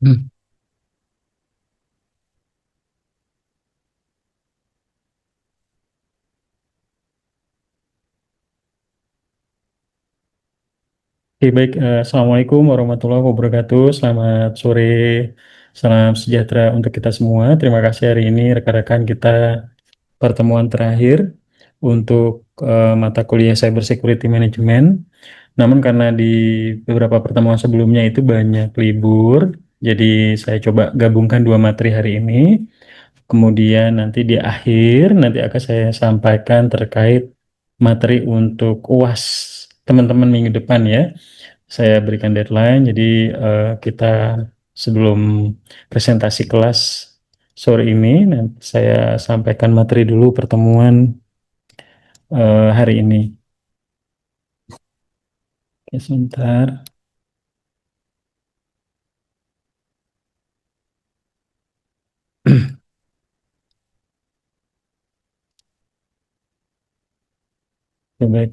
Hmm. Oke, baik. Assalamualaikum warahmatullahi wabarakatuh. Selamat sore, salam sejahtera untuk kita semua. Terima kasih hari ini rekan-rekan kita pertemuan terakhir untuk mata kuliah Cyber Security Management. Namun karena di beberapa pertemuan sebelumnya itu banyak libur, jadi saya coba gabungkan dua materi hari ini. Kemudian nanti di akhir nanti akan saya sampaikan terkait materi untuk UAS teman-teman minggu depan ya. Saya berikan deadline, jadi kita sebelum presentasi kelas sore ini, nanti saya sampaikan materi dulu pertemuan hari ini. Oke, sebentar. Oke, baik.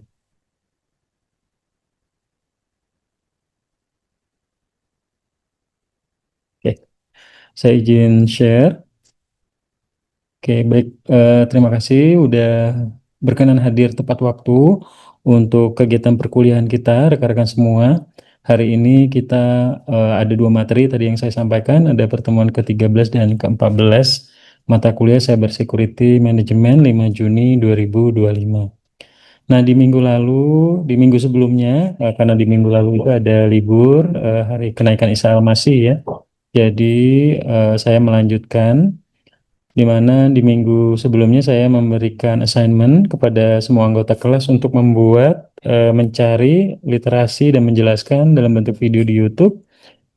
Oke, saya izin share. Oke, baik. Terima kasih udah berkenan hadir tepat waktu untuk kegiatan perkuliahan kita, rekan-rekan semua. Hari ini kita ada dua materi tadi yang saya sampaikan, ada pertemuan ke-13 dan ke-14 mata kuliah Cyber Security Management 5 Juni 2025. Nah, di minggu sebelumnya, karena di minggu lalu itu ada libur, hari kenaikan Isa Al-Masih ya. Jadi, saya melanjutkan di mana di minggu sebelumnya saya memberikan assignment kepada semua anggota kelas untuk mencari literasi dan menjelaskan dalam bentuk video di YouTube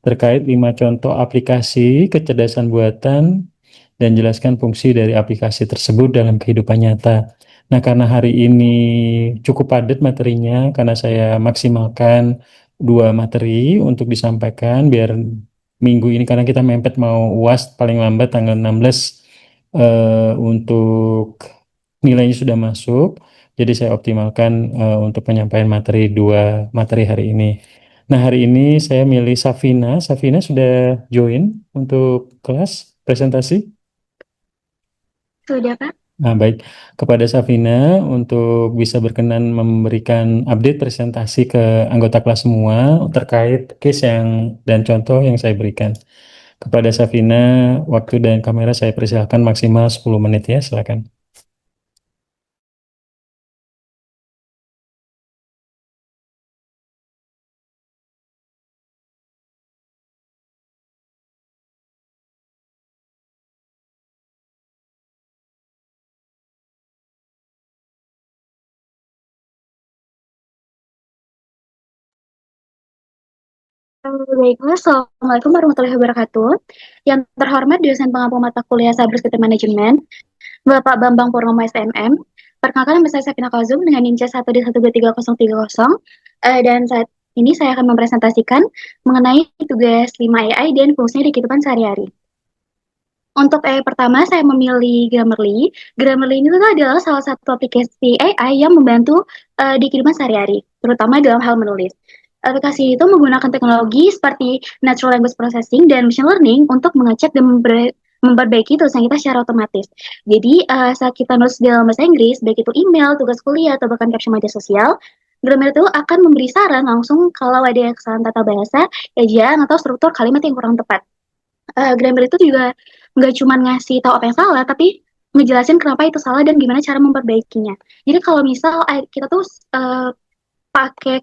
terkait 5 contoh aplikasi kecerdasan buatan dan jelaskan fungsi dari aplikasi tersebut dalam kehidupan nyata. Nah, karena hari ini cukup padat materinya, karena saya maksimalkan dua materi untuk disampaikan biar minggu ini karena kita mepet mau UAS paling lambat tanggal 16 untuk nilainya sudah masuk. Jadi saya optimalkan untuk penyampaian materi dua materi hari ini. Nah, hari ini saya milih Safina. Safina sudah join untuk kelas presentasi. Sudah, Kak? Nah, baik. Kepada Safina untuk bisa berkenan memberikan update presentasi ke anggota kelas semua terkait case dan contoh yang saya berikan. Kepada Safina, waktu dan kamera saya persilahkan maksimal 10 menit ya, silakan. Baiklah, Assalamualaikum warahmatullahi wabarakatuh. Yang terhormat dosen pengampu mata kuliah Cybersecurity Management, Bapak Bambang Purnomo SMM. Perkenalkan nama saya Safina Kazum dengan NIM C1D1230030. Dan saat ini saya akan mempresentasikan mengenai tugas 5 AI dan fungsinya di kehidupan sehari-hari. Untuk AI pertama, saya memilih Grammarly. Grammarly ini tuh adalah salah satu aplikasi AI yang membantu di kehidupan sehari-hari, terutama dalam hal menulis. Aplikasi itu menggunakan teknologi seperti Natural Language Processing dan Machine Learning untuk mengecek dan memperbaiki tulisan kita secara otomatis. Jadi, saat kita nulis dalam bahasa Inggris, baik itu email, tugas kuliah, atau bahkan caption media sosial, Grammarly itu akan memberi saran langsung kalau ada kesalahan tata bahasa, ejaan, atau struktur kalimat yang kurang tepat. Grammar itu juga nggak cuma ngasih tahu apa yang salah, tapi ngejelasin kenapa itu salah dan gimana cara memperbaikinya. Jadi kalau misal kita tuh pakai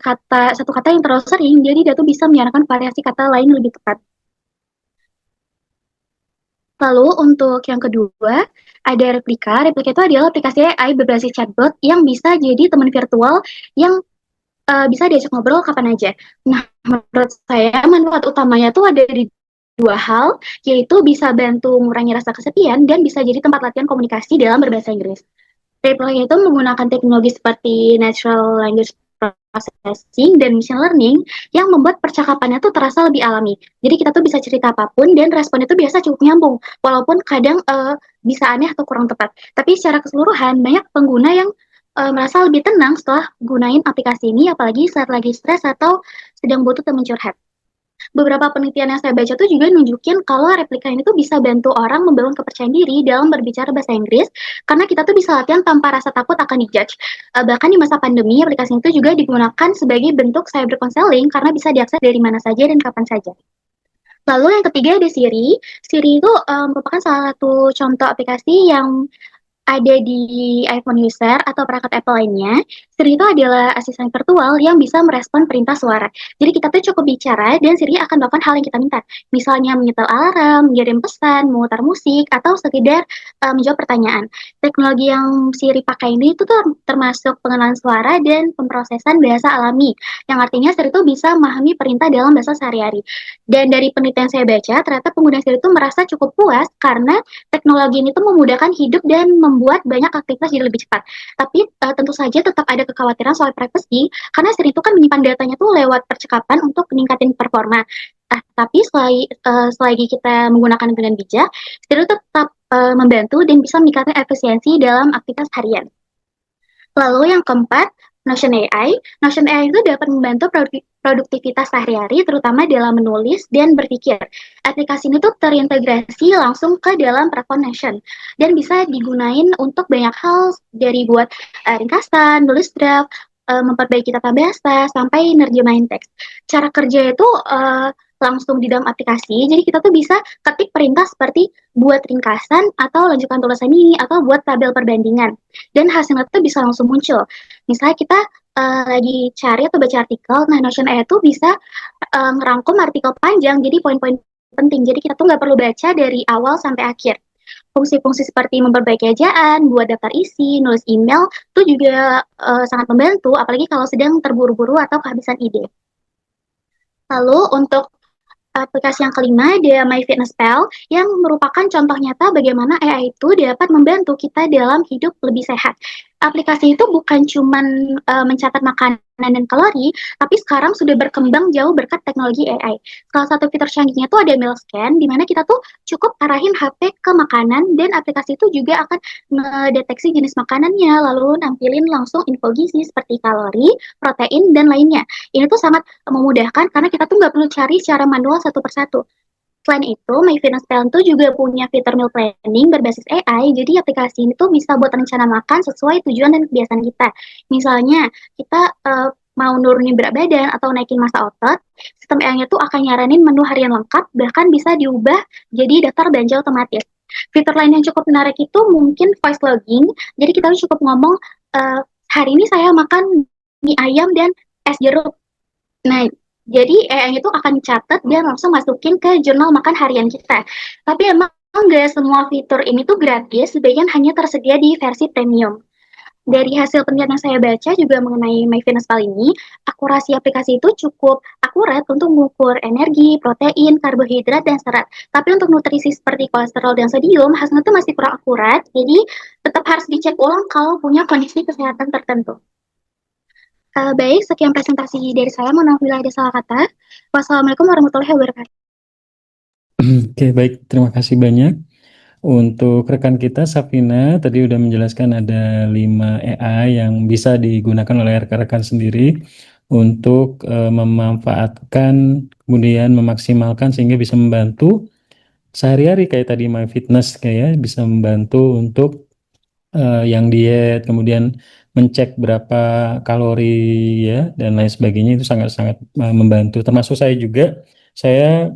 satu kata yang terlalu sering, jadi dia tuh bisa menyarankan variasi kata lain yang lebih tepat. Lalu untuk yang kedua, ada Replika. Replika itu adalah aplikasi AI berbasis chatbot yang bisa jadi teman virtual yang bisa diajak ngobrol kapan aja. Nah, menurut saya manfaat utamanya tuh ada di dua hal, yaitu bisa bantu mengurangi rasa kesepian dan bisa jadi tempat latihan komunikasi dalam berbahasa Inggris. Reply itu menggunakan teknologi seperti Natural Language Processing dan Machine Learning yang membuat percakapannya tuh terasa lebih alami. Jadi kita tuh bisa cerita apapun dan responnya tuh biasa cukup nyambung, walaupun kadang bisa aneh atau kurang tepat. Tapi secara keseluruhan banyak pengguna yang merasa lebih tenang setelah gunain aplikasi ini, apalagi saat lagi stres atau sedang butuh teman curhat. Beberapa penelitian yang saya baca tuh juga nunjukin kalau replika ini tuh bisa bantu orang membangun kepercayaan diri dalam berbicara bahasa Inggris karena kita tuh bisa latihan tanpa rasa takut akan dijudge. Bahkan di masa pandemi, aplikasi itu juga digunakan sebagai bentuk cyber counseling karena bisa diakses dari mana saja dan kapan saja. Lalu yang ketiga ada Siri. Siri itu merupakan salah satu contoh aplikasi yang ada di iPhone user atau perangkat Apple lainnya, Siri itu adalah asisten virtual yang bisa merespon perintah suara. Jadi kita tuh cukup bicara dan Siri akan melakukan hal yang kita minta. Misalnya menyetel alarm, mengirim pesan, memutar musik, atau sekedar menjawab pertanyaan. Teknologi yang Siri pakai ini itu tuh termasuk pengenalan suara dan pemrosesan bahasa alami. Yang artinya Siri itu bisa memahami perintah dalam bahasa sehari-hari. Dan dari penelitian saya baca, ternyata pengguna Siri itu merasa cukup puas karena teknologi ini tuh memudahkan hidup dan membuat banyak aktivitas jadi lebih cepat. Tapi tentu saja tetap ada kekhawatiran soal privacy karena Siri itu kan menyimpan datanya tuh lewat percakapan untuk meningkatin performa. Tapi selagi kita menggunakan dengan bijak, Siri itu tetap membantu dan bisa meningkatkan efisiensi dalam aktivitas harian. Lalu yang keempat, Notion AI. Notion AI itu dapat membantu produktivitas sehari-hari, terutama dalam menulis dan berpikir. Aplikasi ini tuh terintegrasi langsung ke dalam platform Notion dan bisa digunain untuk banyak hal dari buat ringkasan, nulis draft, memperbaiki tata bahasa, sampai nerjemahin teks. Cara kerja itu langsung di dalam aplikasi, jadi kita tuh bisa ketik perintah seperti buat ringkasan atau lanjutkan tulisan ini atau buat tabel perbandingan dan hasilnya tuh bisa langsung muncul. Misalnya kita lagi cari atau baca artikel, nah Notion AI itu bisa ngerangkum artikel panjang jadi poin-poin penting. Jadi kita tuh nggak perlu baca dari awal sampai akhir. Fungsi-fungsi seperti memperbaiki ejaan, buat daftar isi, nulis email, itu juga sangat membantu, apalagi kalau sedang terburu-buru atau kehabisan ide. Lalu untuk aplikasi yang kelima ada MyFitnessPal yang merupakan contoh nyata bagaimana AI itu dapat membantu kita dalam hidup lebih sehat. Aplikasi itu bukan cuma mencatat makanan dan kalori, tapi sekarang sudah berkembang jauh berkat teknologi AI. Salah satu fitur canggihnya itu ada meal scan, di mana kita tuh cukup arahin HP ke makanan dan aplikasi itu juga akan mendeteksi jenis makanannya, lalu nampilin langsung info gizi seperti kalori, protein, dan lainnya. Ini tuh sangat memudahkan karena kita tuh nggak perlu cari secara manual satu persatu. Selain itu, MyFitnessPal tuh juga punya fitur meal planning berbasis AI, jadi aplikasi ini tuh bisa buat rencana makan sesuai tujuan dan kebiasaan kita. Misalnya, kita mau nurunin berat badan atau naikin massa otot, sistem AI-nya tuh akan nyaranin menu harian lengkap, bahkan bisa diubah jadi daftar belanja otomatis. Fitur lain yang cukup menarik itu mungkin voice logging, jadi kita cukup ngomong, hari ini saya makan mie ayam dan es jeruk. Nah, jadi AI itu akan catat dan langsung masukin ke jurnal makan harian kita. Tapi emang nggak semua fitur ini tuh gratis, sebagian hanya tersedia di versi premium. Dari hasil penelitian yang saya baca juga mengenai MyFitnessPal ini, akurasi aplikasi itu cukup akurat untuk mengukur energi, protein, karbohidrat, dan serat. Tapi untuk nutrisi seperti kolesterol dan sodium, hasilnya itu masih kurang akurat, jadi tetap harus dicek ulang kalau punya kondisi kesehatan tertentu. Baik, sekian presentasi dari saya. Mohon maaf bila ada salah kata. Wassalamualaikum warahmatullahi wabarakatuh. Oke, baik. Terima kasih banyak. Untuk rekan kita, Safina, tadi udah menjelaskan ada 5 AI yang bisa digunakan oleh rekan-rekan sendiri untuk memanfaatkan, kemudian memaksimalkan sehingga bisa membantu sehari-hari kayak tadi MyFitness kayak bisa membantu untuk yang diet, kemudian mencek berapa kalori ya dan lain sebagainya itu sangat-sangat membantu. Termasuk saya juga, saya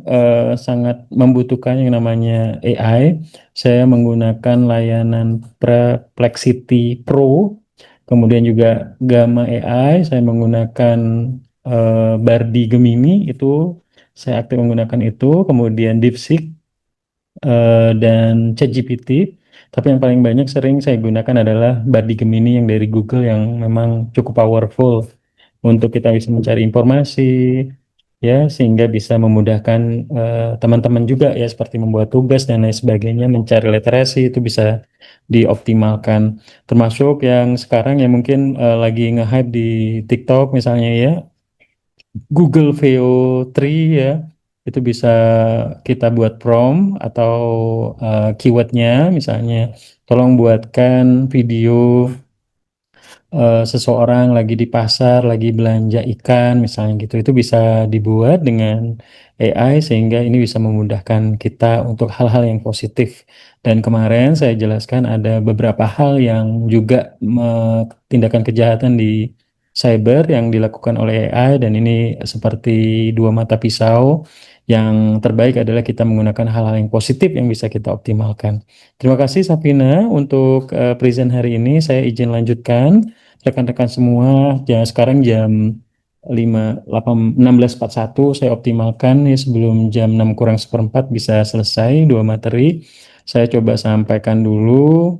sangat membutuhkan yang namanya AI. Saya menggunakan layanan Perplexity Pro, kemudian juga Gamma AI. Saya menggunakan Bardi Gemini itu. Saya aktif menggunakan itu, kemudian DeepSeek dan ChatGPT. Tapi yang paling banyak sering saya gunakan adalah Bard Gemini yang dari Google yang memang cukup powerful untuk kita bisa mencari informasi ya sehingga bisa memudahkan teman-teman juga ya seperti membuat tugas dan lain sebagainya, mencari literasi itu bisa dioptimalkan. Termasuk yang sekarang yang mungkin lagi nge-hype di TikTok misalnya ya, Google VO3 ya, itu bisa kita buat prompt atau keywordnya misalnya, tolong buatkan video seseorang lagi di pasar, lagi belanja ikan, misalnya gitu, itu bisa dibuat dengan AI sehingga ini bisa memudahkan kita untuk hal-hal yang positif. Dan kemarin saya jelaskan ada beberapa hal yang juga tindakan kejahatan di cyber yang dilakukan oleh AI dan ini seperti dua mata pisau. Yang terbaik adalah kita menggunakan hal-hal yang positif yang bisa kita optimalkan. Terima kasih Safina untuk present hari ini. Saya izin lanjutkan rekan-rekan semua. Ya, sekarang jam 16.41 saya optimalkan ya sebelum jam 6 kurang seperempat bisa selesai dua materi. Saya coba sampaikan dulu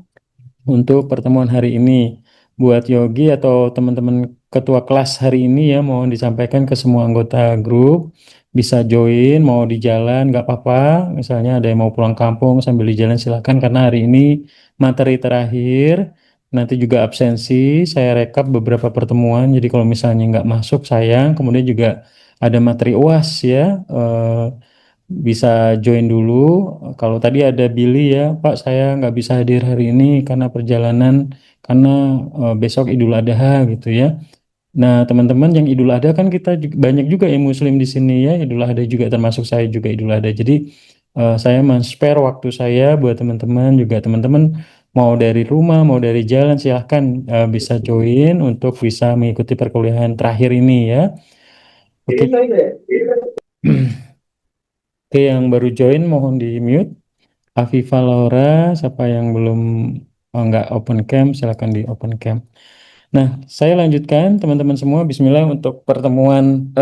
untuk pertemuan hari ini. Buat Yogi atau teman-teman ketua kelas hari ini ya mohon disampaikan ke semua anggota grup bisa join mau di jalan nggak apa-apa. Misalnya ada yang mau pulang kampung sambil di jalan silakan karena hari ini materi terakhir. Nanti juga absensi, saya rekap beberapa pertemuan. Jadi kalau misalnya nggak masuk sayang. Kemudian juga ada materi UAS ya. Bisa join dulu. Kalau tadi ada Billy ya, Pak saya nggak bisa hadir hari ini karena perjalanan, karena besok Idul Adha gitu ya. Nah teman-teman yang Idul Adha kan kita banyak juga yang Muslim di sini ya. Idul Adha juga termasuk saya juga Idul Adha. Jadi saya men-spare waktu saya buat teman-teman juga teman-teman mau dari rumah mau dari jalan silahkan bisa join untuk bisa mengikuti perkuliahan terakhir ini ya. Oke. Oke, yang baru join mohon di mute. Afifa Laura, siapa yang belum nggak open cam, silakan di open cam. Nah, saya lanjutkan teman-teman semua. Bismillah untuk pertemuan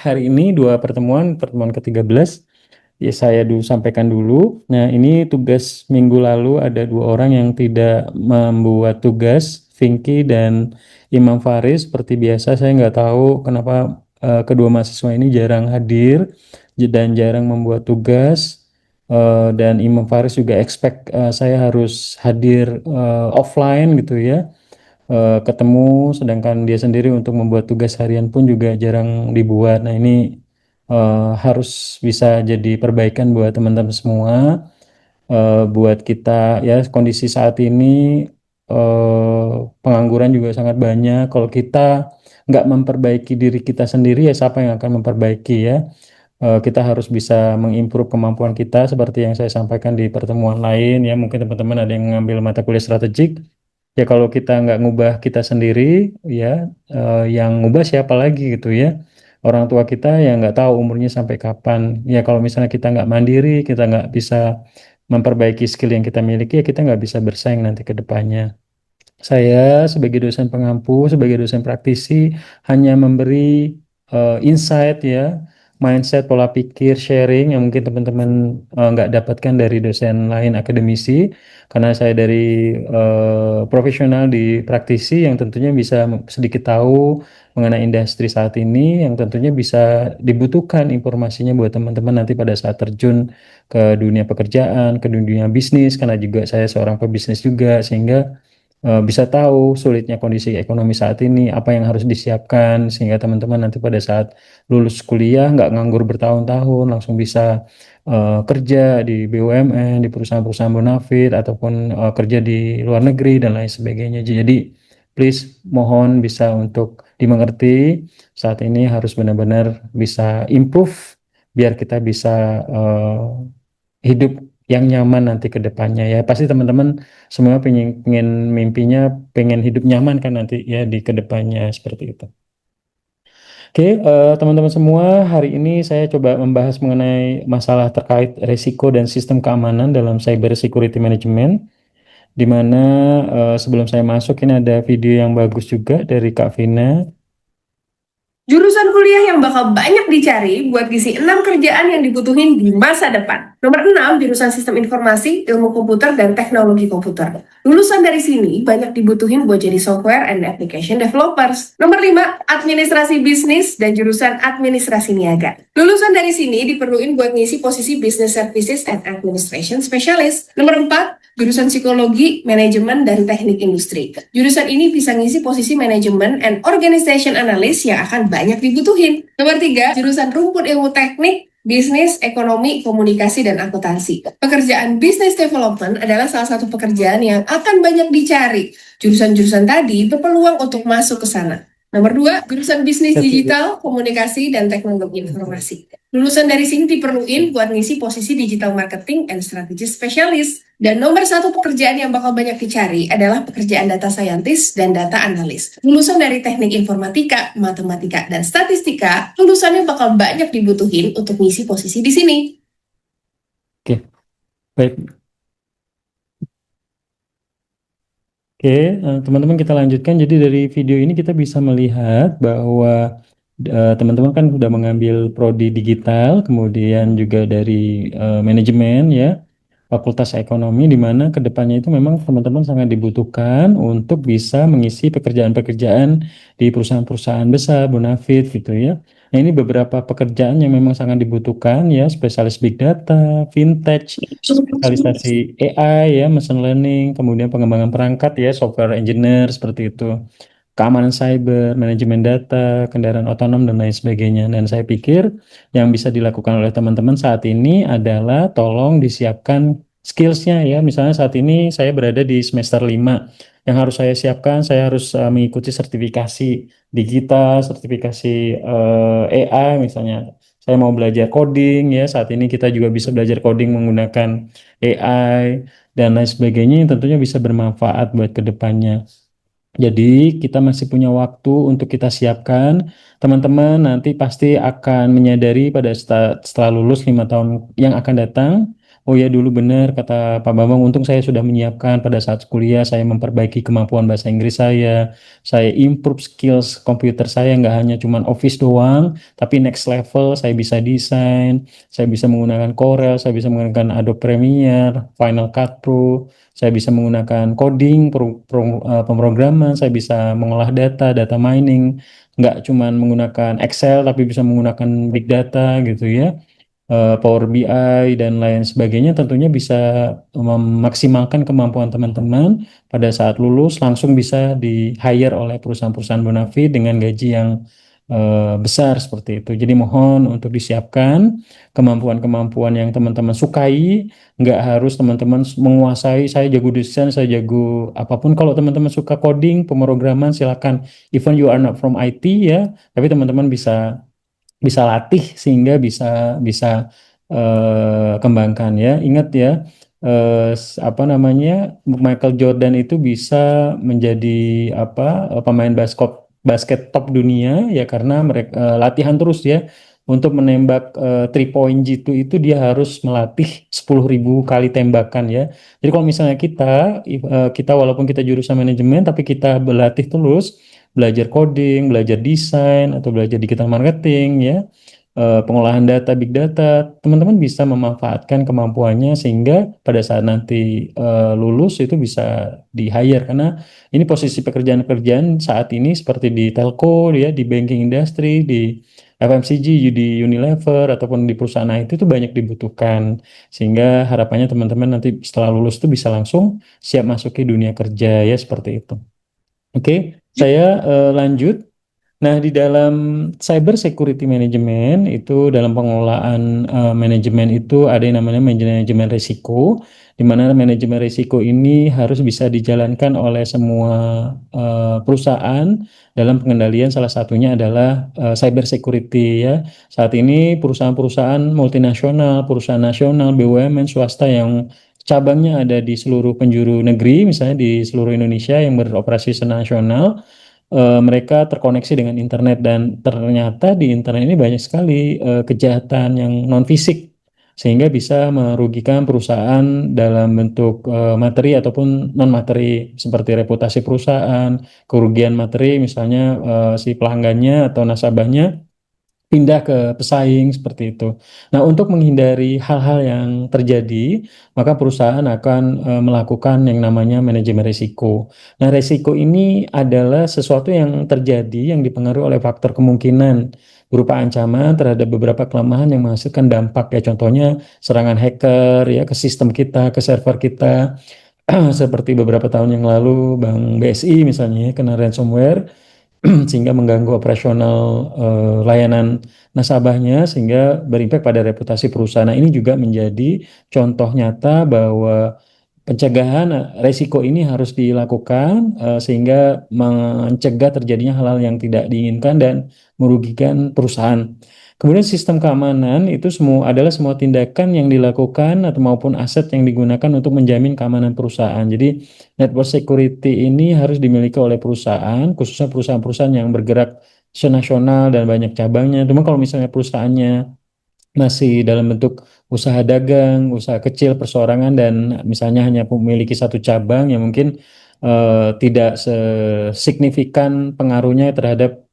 hari ini, dua pertemuan, pertemuan ke-13. Ya, saya dulu sampaikan dulu. Nah, ini tugas minggu lalu ada dua orang yang tidak membuat tugas, Vinky dan Imam Faris. Seperti biasa, saya nggak tahu kenapa kedua mahasiswa ini jarang hadir dan jarang membuat tugas. Dan Imam Faris juga expect saya harus hadir offline gitu ya, ketemu, sedangkan dia sendiri untuk membuat tugas harian pun juga jarang dibuat. Nah ini harus bisa jadi perbaikan buat teman-teman semua, buat kita ya kondisi saat ini pengangguran juga sangat banyak. Kalau kita nggak memperbaiki diri kita sendiri ya siapa yang akan memperbaiki ya. Kita harus bisa mengimprove kemampuan kita seperti yang saya sampaikan di pertemuan lain ya. Mungkin teman-teman ada yang mengambil mata kuliah strategik. Ya kalau kita nggak ngubah kita sendiri, ya yang ngubah siapa lagi gitu ya. Orang tua kita yang nggak tahu umurnya sampai kapan. Ya kalau misalnya kita nggak mandiri, kita nggak bisa memperbaiki skill yang kita miliki, ya kita nggak bisa bersaing nanti ke depannya. Saya sebagai dosen pengampu, sebagai dosen praktisi hanya memberi insight ya, mindset, pola pikir, sharing yang mungkin teman-teman nggak dapatkan dari dosen lain akademisi, karena saya dari profesional di praktisi yang tentunya bisa sedikit tahu mengenai industri saat ini, yang tentunya bisa dibutuhkan informasinya buat teman-teman nanti pada saat terjun ke dunia pekerjaan, ke dunia bisnis, karena juga saya seorang pebisnis juga, sehingga bisa tahu sulitnya kondisi ekonomi saat ini, apa yang harus disiapkan sehingga teman-teman nanti pada saat lulus kuliah nggak nganggur bertahun-tahun, langsung bisa kerja di BUMN, di perusahaan-perusahaan bonafit ataupun kerja di luar negeri dan lain sebagainya. Jadi please mohon bisa untuk dimengerti, saat ini harus benar-benar bisa improve biar kita bisa hidup yang nyaman nanti ke depannya ya. Pasti teman-teman semua pengen mimpinya pengen hidup nyaman kan nanti ya di ke depannya seperti itu. Oke, teman-teman semua, hari ini saya coba membahas mengenai masalah terkait risiko dan sistem keamanan dalam cyber security management, di mana sebelum saya masuk ini ada video yang bagus juga dari Kak Vina. Jurusan kuliah yang bakal banyak dicari buat ngisi 6 kerjaan yang dibutuhin di masa depan. Nomor 6, jurusan sistem informasi, ilmu komputer, dan teknologi komputer. Lulusan dari sini banyak dibutuhin buat jadi software and application developers. Nomor 5, administrasi bisnis dan jurusan administrasi niaga. Lulusan dari sini diperluin buat ngisi posisi business services and administration specialist. Nomor 4, jurusan psikologi, manajemen, dan teknik industri. Jurusan ini bisa ngisi posisi manajemen and organization analyst yang akan banyak dibutuhin. Nomor 3, jurusan rumput ilmu teknik, bisnis, ekonomi, komunikasi, dan akuntansi. Pekerjaan business development adalah salah satu pekerjaan yang akan banyak dicari. Jurusan-jurusan tadi berpeluang untuk masuk ke sana. Nomor 2, jurusan bisnis digital, komunikasi, dan teknologi informasi. Lulusan dari sini diperluin buat ngisi posisi digital marketing and strategy specialist. Dan nomor 1 pekerjaan yang bakal banyak dicari adalah pekerjaan data scientist dan data analis. Lulusan dari teknik informatika, matematika, dan statistika, lulusannya bakal banyak dibutuhin untuk ngisi posisi di sini. Oke, baik. Oke, teman-teman kita lanjutkan. Jadi dari video ini kita bisa melihat bahwa teman-teman kan sudah mengambil prodi digital, kemudian juga dari manajemen ya, Fakultas Ekonomi, di mana kedepannya itu memang teman-teman sangat dibutuhkan untuk bisa mengisi pekerjaan-pekerjaan di perusahaan-perusahaan besar, bonafit gitu ya. Nah, ini beberapa pekerjaan yang memang sangat dibutuhkan ya, spesialis big data, fintech, spesialisasi AI ya, machine learning, kemudian pengembangan perangkat ya, software engineer seperti itu, keamanan cyber, manajemen data, kendaraan otonom dan lain sebagainya. Dan saya pikir yang bisa dilakukan oleh teman-teman saat ini adalah tolong disiapkan skillsnya ya. Misalnya saat ini saya berada di semester 5. Yang harus saya siapkan, saya harus mengikuti sertifikasi digital, sertifikasi AI misalnya. Saya mau belajar coding ya, saat ini kita juga bisa belajar coding menggunakan AI dan lain sebagainya yang tentunya bisa bermanfaat buat kedepannya. Jadi kita masih punya waktu untuk kita siapkan. Teman-teman nanti pasti akan menyadari pada setelah lulus 5 tahun yang akan datang. Oh ya, dulu benar kata Pak Bambang, untung saya sudah menyiapkan pada saat kuliah, saya memperbaiki kemampuan bahasa Inggris saya improve skills komputer saya, nggak hanya cuman Office doang, tapi next level saya bisa desain, saya bisa menggunakan Corel, saya bisa menggunakan Adobe Premiere, Final Cut Pro, saya bisa menggunakan coding, pemrograman, saya bisa mengolah data mining, nggak cuma menggunakan Excel, tapi bisa menggunakan big data gitu ya, Power BI dan lain sebagainya, tentunya bisa memaksimalkan kemampuan teman-teman pada saat lulus langsung bisa di-hire oleh perusahaan-perusahaan bonafit dengan gaji yang besar seperti itu. Jadi mohon untuk disiapkan kemampuan-kemampuan yang teman-teman sukai, nggak harus teman-teman menguasai, saya jago desain, saya jago apapun. Kalau teman-teman suka coding, pemrograman, silakan. Even you are not from IT ya, tapi teman-teman bisa bisa latih sehingga bisa bisa kembangkan ya. Ingat ya, apa namanya, Michael Jordan itu bisa menjadi apa, pemain basket top dunia ya karena mereka latihan terus ya. Untuk menembak 3 point itu dia harus melatih 10.000 kali tembakan ya. Jadi kalau misalnya kita walaupun kita jurusan manajemen tapi kita berlatih terus, belajar coding, belajar desain, atau belajar digital marketing, ya, pengolahan data, big data, teman-teman bisa memanfaatkan kemampuannya sehingga pada saat nanti lulus itu bisa di-hire karena ini posisi pekerjaan-pekerjaan saat ini seperti di telco, ya, di banking industry, di FMCG, di Unilever, ataupun di perusahaan IT itu banyak dibutuhkan sehingga harapannya teman-teman nanti setelah lulus itu bisa langsung siap masuk ke dunia kerja ya seperti itu. Oke, saya lanjut. Nah, di dalam cyber security management itu dalam pengelolaan manajemen itu ada yang namanya manajemen risiko, di mana manajemen risiko ini harus bisa dijalankan oleh semua perusahaan dalam pengendalian, salah satunya adalah cyber security ya. Saat ini perusahaan-perusahaan multinasional, perusahaan nasional, BUMN, swasta yang cabangnya ada di seluruh penjuru negeri, misalnya di seluruh Indonesia yang beroperasi secara nasional, mereka terkoneksi dengan internet dan ternyata di internet ini banyak sekali kejahatan yang non fisik sehingga bisa merugikan perusahaan dalam bentuk materi ataupun non materi seperti reputasi perusahaan, kerugian materi misalnya si pelanggannya atau nasabahnya pindah ke pesaing seperti itu. Nah, untuk menghindari hal-hal yang terjadi, maka perusahaan akan melakukan yang namanya manajemen risiko. Nah, risiko ini adalah sesuatu yang terjadi yang dipengaruhi oleh faktor kemungkinan berupa ancaman terhadap beberapa kelemahan yang menghasilkan dampak ya. Contohnya serangan hacker ya ke sistem kita, ke server kita. Seperti beberapa tahun yang lalu Bank BSI misalnya kena ransomware. sehingga mengganggu operasional layanan nasabahnya sehingga berimpact pada reputasi perusahaan. Nah, ini juga menjadi contoh nyata bahwa pencegahan resiko ini harus dilakukan sehingga mencegah terjadinya hal-hal yang tidak diinginkan dan merugikan perusahaan. Kemudian sistem keamanan itu adalah semua tindakan yang dilakukan atau maupun aset yang digunakan untuk menjamin keamanan perusahaan. Jadi network security ini harus dimiliki oleh perusahaan, khususnya perusahaan-perusahaan yang bergerak senasional dan banyak cabangnya. Cuma kalau misalnya perusahaannya masih dalam bentuk usaha dagang, usaha kecil, perseorangan, dan misalnya hanya memiliki satu cabang yang mungkin tidak signifikan pengaruhnya terhadap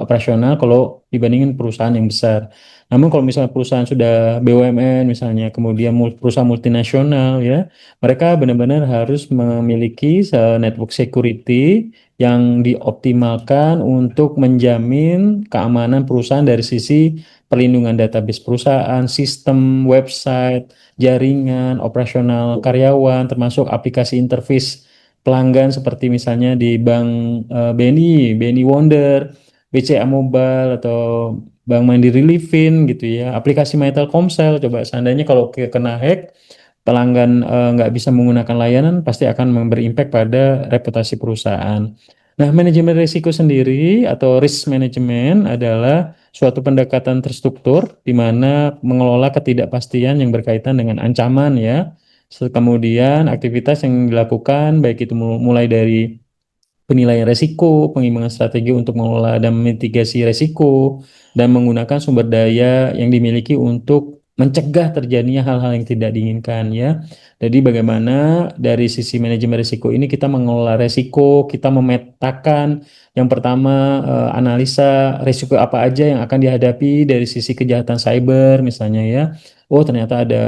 operasional kalau dibandingin perusahaan yang besar. Namun kalau misalnya perusahaan sudah BUMN misalnya, kemudian perusahaan multinasional ya, mereka benar-benar harus memiliki network security yang dioptimalkan untuk menjamin keamanan perusahaan dari sisi perlindungan database perusahaan, sistem, website, jaringan, operasional karyawan, termasuk aplikasi interface pelanggan seperti misalnya di Bank BNI, BNI Wonder, BCA Mobile atau Bank Mandiri Livin gitu ya. Aplikasi My Telkomsel, coba seandainya kalau kena hack, pelanggan nggak bisa menggunakan layanan, pasti akan memberi impact pada reputasi perusahaan. Nah, manajemen risiko sendiri atau risk management adalah suatu pendekatan terstruktur di mana mengelola ketidakpastian yang berkaitan dengan ancaman ya. Kemudian aktivitas yang dilakukan baik itu mulai dari penilaian resiko, pengimbangan strategi untuk mengelola dan memitigasi resiko, dan menggunakan sumber daya yang dimiliki untuk mencegah terjadinya hal-hal yang tidak diinginkan ya. Jadi bagaimana dari sisi manajemen risiko ini kita mengelola resiko, kita memetakan yang pertama analisa risiko apa aja yang akan dihadapi dari sisi kejahatan cyber misalnya ya. Oh ternyata ada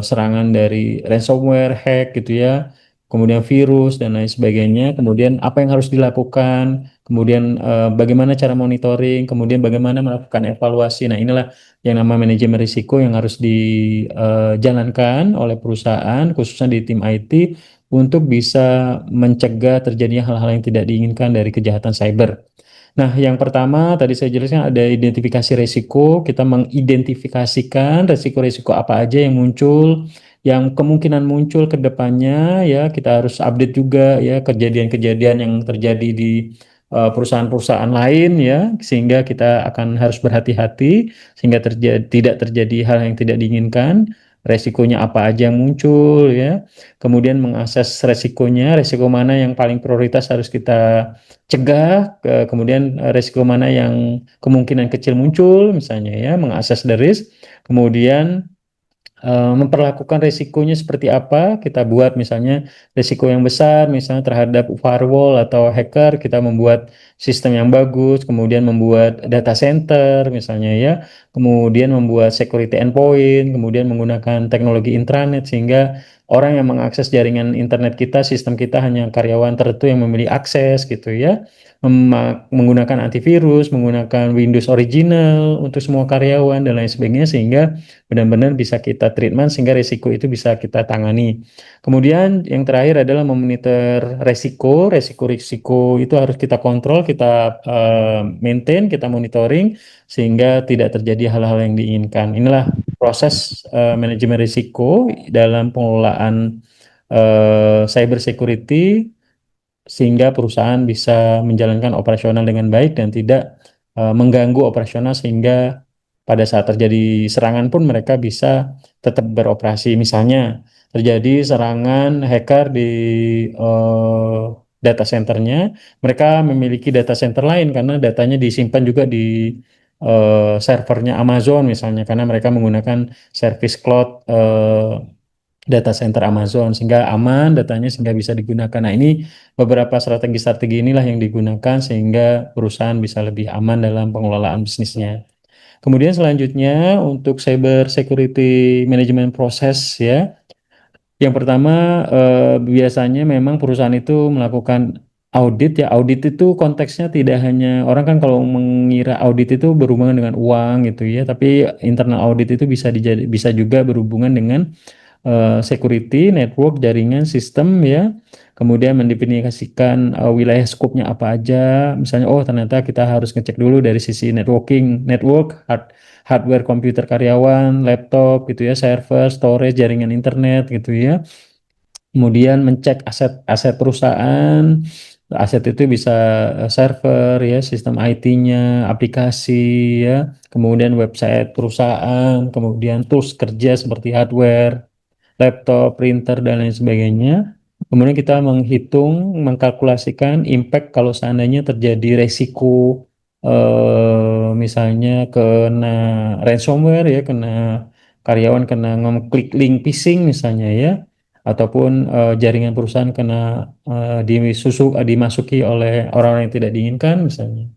serangan dari ransomware, hack gitu ya, kemudian virus dan lain sebagainya, kemudian apa yang harus dilakukan, kemudian bagaimana cara monitoring, kemudian bagaimana melakukan evaluasi. Nah, inilah yang nama manajemen risiko yang harus dijalankan oleh perusahaan, khususnya di tim IT, untuk bisa mencegah terjadinya hal-hal yang tidak diinginkan dari kejahatan cyber. Nah, yang pertama tadi saya jelaskan ada identifikasi resiko. Kita mengidentifikasikan resiko-resiko apa aja yang muncul, yang kemungkinan muncul ke depannya ya. Kita harus update juga ya kejadian-kejadian yang terjadi di perusahaan-perusahaan lain ya, sehingga kita akan harus berhati-hati sehingga tidak terjadi hal yang tidak diinginkan. Resikonya apa aja yang muncul ya. Kemudian mengakses resikonya, resiko mana yang paling prioritas harus kita cegah, kemudian resiko mana yang kemungkinan kecil muncul, misalnya ya, mengakses the risk, kemudian memperlakukan resikonya seperti apa, kita buat misalnya resiko yang besar, misalnya terhadap firewall atau hacker, kita membuat sistem yang bagus, kemudian membuat data center misalnya ya, kemudian membuat security endpoint, kemudian menggunakan teknologi intranet sehingga orang yang mengakses jaringan internet kita, sistem kita hanya karyawan tertentu yang memiliki akses gitu ya, menggunakan antivirus, menggunakan Windows original untuk semua karyawan dan lain sebagainya sehingga benar-benar bisa kita treatment sehingga risiko itu bisa kita tangani. Kemudian yang terakhir adalah memonitor resiko. Resiko-risiko itu harus kita kontrol, kita maintain, kita monitoring sehingga tidak terjadi hal-hal yang diinginkan. Inilah proses manajemen risiko dalam pengelolaan cyber security sehingga perusahaan bisa menjalankan operasional dengan baik dan tidak mengganggu operasional sehingga pada saat terjadi serangan pun mereka bisa tetap beroperasi. Misalnya terjadi serangan hacker di data centernya, mereka memiliki data center lain karena datanya disimpan juga di servernya Amazon misalnya karena mereka menggunakan service cloud data center Amazon sehingga aman datanya sehingga bisa digunakan. Nah, ini beberapa strategi-strategi inilah yang digunakan sehingga perusahaan bisa lebih aman dalam pengelolaan bisnisnya. Kemudian selanjutnya untuk cyber security management proses ya. Yang pertama biasanya memang perusahaan itu melakukan audit ya. Audit itu konteksnya tidak hanya orang kan kalau mengira audit itu berhubungan dengan uang gitu ya, tapi internal audit itu bisa juga berhubungan dengan security, network, jaringan, sistem ya. Kemudian mendefinisikan wilayah skopnya apa aja. Misalnya, oh ternyata kita harus ngecek dulu dari sisi networking, hardware komputer karyawan, laptop gitu ya, server, storage, jaringan internet gitu ya. Kemudian mencek aset-aset perusahaan. Aset itu bisa server ya, sistem IT-nya, aplikasi ya, kemudian website perusahaan, kemudian tools kerja seperti hardware, laptop, printer, dan lain sebagainya. Kemudian kita menghitung, mengkalkulasikan impact kalau seandainya terjadi resiko misalnya kena ransomware ya, kena karyawan kena ngeklik link phishing misalnya ya, ataupun jaringan perusahaan kena dimasuki oleh orang-orang yang tidak diinginkan misalnya.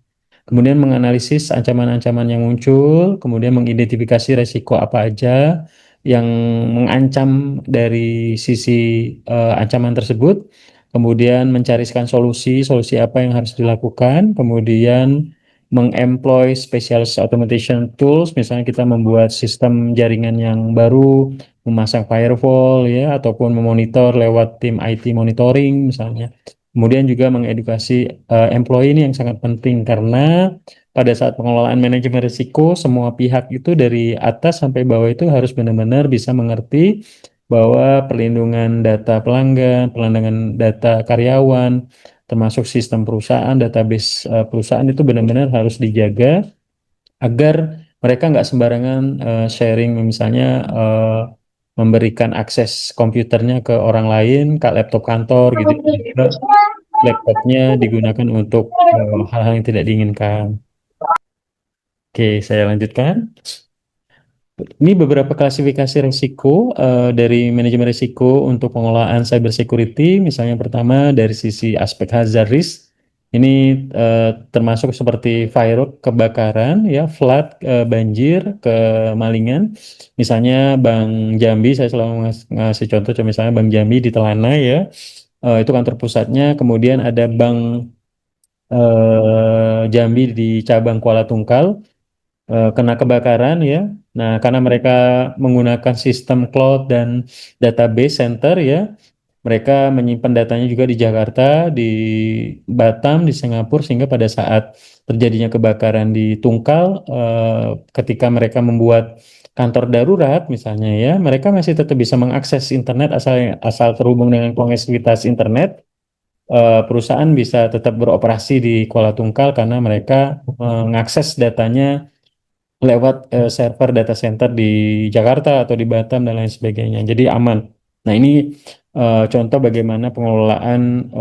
Kemudian menganalisis ancaman-ancaman yang muncul, kemudian mengidentifikasi resiko apa aja yang mengancam dari sisi ancaman tersebut, kemudian mencarikan solusi apa yang harus dilakukan, kemudian mengemploy specialist automation tools, misalnya kita membuat sistem jaringan yang baru, memasang firewall ya, ataupun memonitor lewat tim IT monitoring misalnya. Kemudian juga mengedukasi employee ini yang sangat penting karena pada saat pengelolaan manajemen risiko, semua pihak itu dari atas sampai bawah itu harus benar-benar bisa mengerti bahwa perlindungan data pelanggan, perlindungan data karyawan, termasuk sistem perusahaan, database perusahaan itu benar-benar harus dijaga agar mereka nggak sembarangan sharing, misalnya memberikan akses komputernya ke orang lain, ke laptop kantor gitu, laptopnya digunakan untuk hal-hal yang tidak diinginkan. Oke, saya lanjutkan. Ini beberapa klasifikasi risiko dari manajemen risiko untuk pengelolaan cyber security. Misalnya pertama dari sisi aspek hazard risk. Ini termasuk seperti fire, kebakaran, ya, flood, banjir, kemalingan. Misalnya Bank Jambi, saya selalu ngasih contoh, misalnya Bank Jambi di Telana ya, itu kantor pusatnya. Kemudian ada Bank Jambi di cabang Kuala Tungkal kena kebakaran ya. Nah, karena mereka menggunakan sistem cloud dan database center ya, mereka menyimpan datanya juga di Jakarta, di Batam, di Singapura, sehingga pada saat terjadinya kebakaran di Tungkal, ketika mereka membuat kantor darurat misalnya ya, mereka masih tetap bisa mengakses internet asal asal terhubung dengan konektivitas internet. Perusahaan bisa tetap beroperasi di Kuala Tungkal karena mereka mengakses datanya lewat server data center di Jakarta atau di Batam dan lain sebagainya. Jadi aman. Nah, ini contoh bagaimana pengelolaan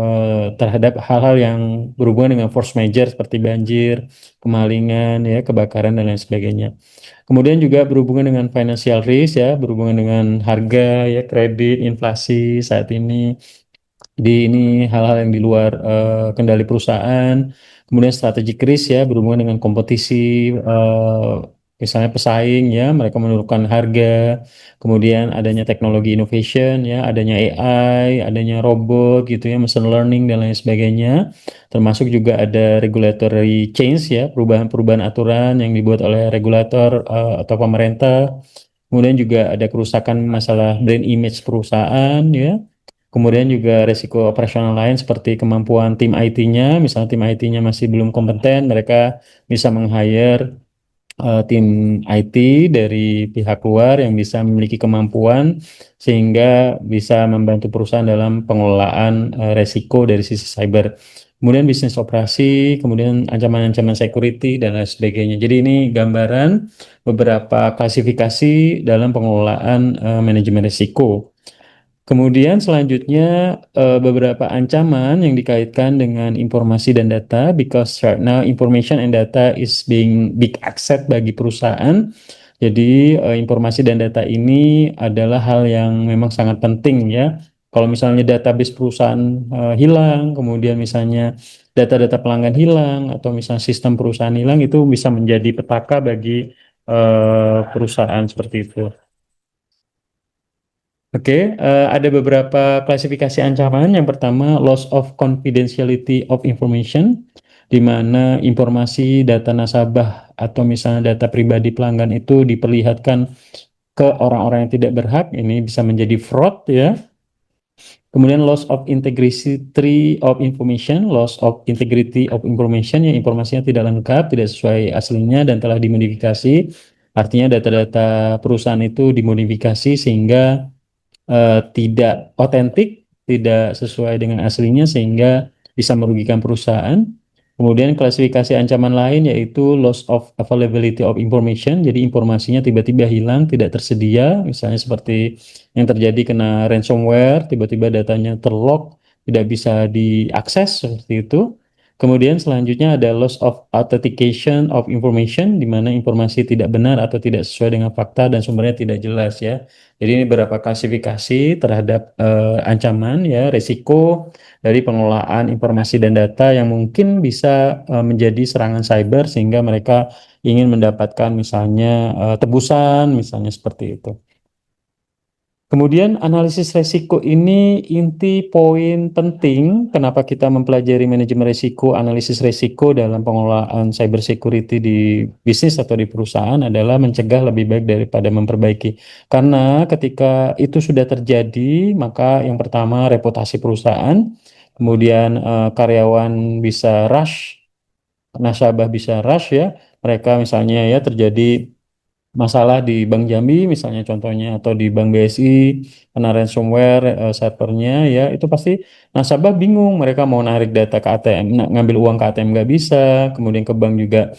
terhadap hal-hal yang berhubungan dengan force major seperti banjir, kemalingan, ya, kebakaran dan lain sebagainya. Kemudian juga berhubungan dengan financial risk ya, berhubungan dengan harga ya, kredit, inflasi saat ini. Jadi ini hal-hal yang di luar kendali perusahaan. Kemudian strategic risk ya, berhubungan dengan kompetisi, misalnya pesaing ya, mereka menurunkan harga. Kemudian adanya teknologi innovation ya, adanya AI, adanya robot gitu ya, machine learning dan lain sebagainya. Termasuk juga ada regulatory change ya, perubahan-perubahan aturan yang dibuat oleh regulator atau pemerintah. Kemudian juga ada kerusakan masalah brand image perusahaan ya. Kemudian juga resiko operasional lain seperti kemampuan tim IT-nya, misalnya tim IT-nya masih belum kompeten, mereka bisa meng-hire tim IT dari pihak luar yang bisa memiliki kemampuan sehingga bisa membantu perusahaan dalam pengelolaan resiko dari sisi cyber. Kemudian bisnis operasi, kemudian ancaman-ancaman security dan lain sebagainya. Jadi ini gambaran beberapa klasifikasi dalam pengelolaan manajemen risiko. Kemudian selanjutnya beberapa ancaman yang dikaitkan dengan informasi dan data, because right now information and data is being big asset bagi perusahaan. Jadi informasi dan data ini adalah hal yang memang sangat penting ya. Kalau misalnya database perusahaan hilang, kemudian misalnya data-data pelanggan hilang, atau misalnya sistem perusahaan hilang, itu bisa menjadi petaka bagi perusahaan seperti itu. Oke, ada beberapa klasifikasi ancaman. Yang pertama, loss of confidentiality of information, di mana informasi data nasabah atau misalnya data pribadi pelanggan itu diperlihatkan ke orang-orang yang tidak berhak, ini bisa menjadi fraud ya. Kemudian loss of integrity of information, loss of integrity of information, yang informasinya tidak lengkap, tidak sesuai aslinya dan telah dimodifikasi. Artinya data-data perusahaan itu dimodifikasi sehingga tidak otentik, tidak sesuai dengan aslinya sehingga bisa merugikan perusahaan. Kemudian klasifikasi ancaman lain yaitu loss of availability of information, jadi informasinya tiba-tiba hilang, tidak tersedia, misalnya seperti yang terjadi kena ransomware, tiba-tiba datanya terlock, tidak bisa diakses seperti itu. Kemudian selanjutnya ada loss of authentication of information, di mana informasi tidak benar atau tidak sesuai dengan fakta dan sumbernya tidak jelas ya. Jadi ini beberapa klasifikasi terhadap ancaman ya, risiko dari pengelolaan informasi dan data yang mungkin bisa menjadi serangan cyber sehingga mereka ingin mendapatkan misalnya tebusan, misalnya seperti itu. Kemudian analisis resiko ini inti poin penting kenapa kita mempelajari manajemen risiko, analisis risiko dalam pengelolaan cyber security di bisnis atau di perusahaan adalah mencegah lebih baik daripada memperbaiki. Karena ketika itu sudah terjadi, maka yang pertama reputasi perusahaan, kemudian karyawan bisa rush, nasabah bisa rush ya, mereka misalnya ya terjadi masalah di Bank Jambi misalnya contohnya atau di Bank BSI kena ransomware servernya ya itu pasti nasabah bingung mereka mau narik data ke ATM ngambil uang ke ATM nggak bisa kemudian ke bank juga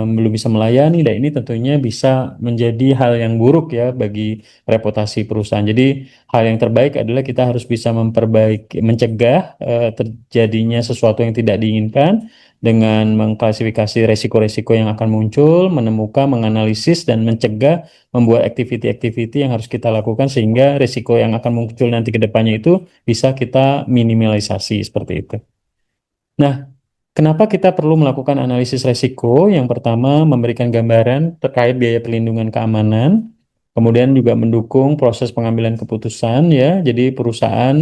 belum bisa melayani dan ini tentunya bisa menjadi hal yang buruk ya bagi reputasi perusahaan. Jadi hal yang terbaik adalah kita harus bisa memperbaiki mencegah terjadinya sesuatu yang tidak diinginkan dengan mengklasifikasi resiko-resiko yang akan muncul, menemukan, menganalisis, dan mencegah membuat aktiviti-aktiviti yang harus kita lakukan sehingga resiko yang akan muncul nanti ke depannya itu bisa kita minimalisasi seperti itu. Nah, kenapa kita perlu melakukan analisis resiko? Yang pertama, memberikan gambaran terkait biaya pelindungan keamanan, kemudian juga mendukung proses pengambilan keputusan ya. Jadi perusahaan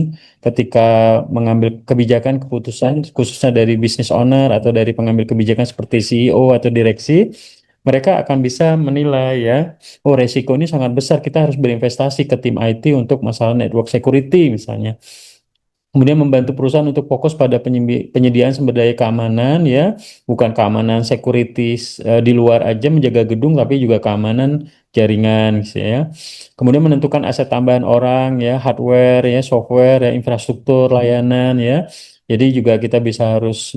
ketika mengambil kebijakan keputusan khususnya dari business owner atau dari pengambil kebijakan seperti CEO atau direksi, mereka akan bisa menilai ya, oh resiko ini sangat besar, kita harus berinvestasi ke tim IT untuk masalah network security misalnya. Kemudian membantu perusahaan untuk fokus pada penyediaan sumber daya keamanan ya, bukan keamanan securities di luar aja menjaga gedung tapi juga keamanan jaringan gitu ya. Kemudian menentukan aset tambahan orang ya, hardware ya, software ya, infrastruktur layanan ya. Jadi juga kita bisa harus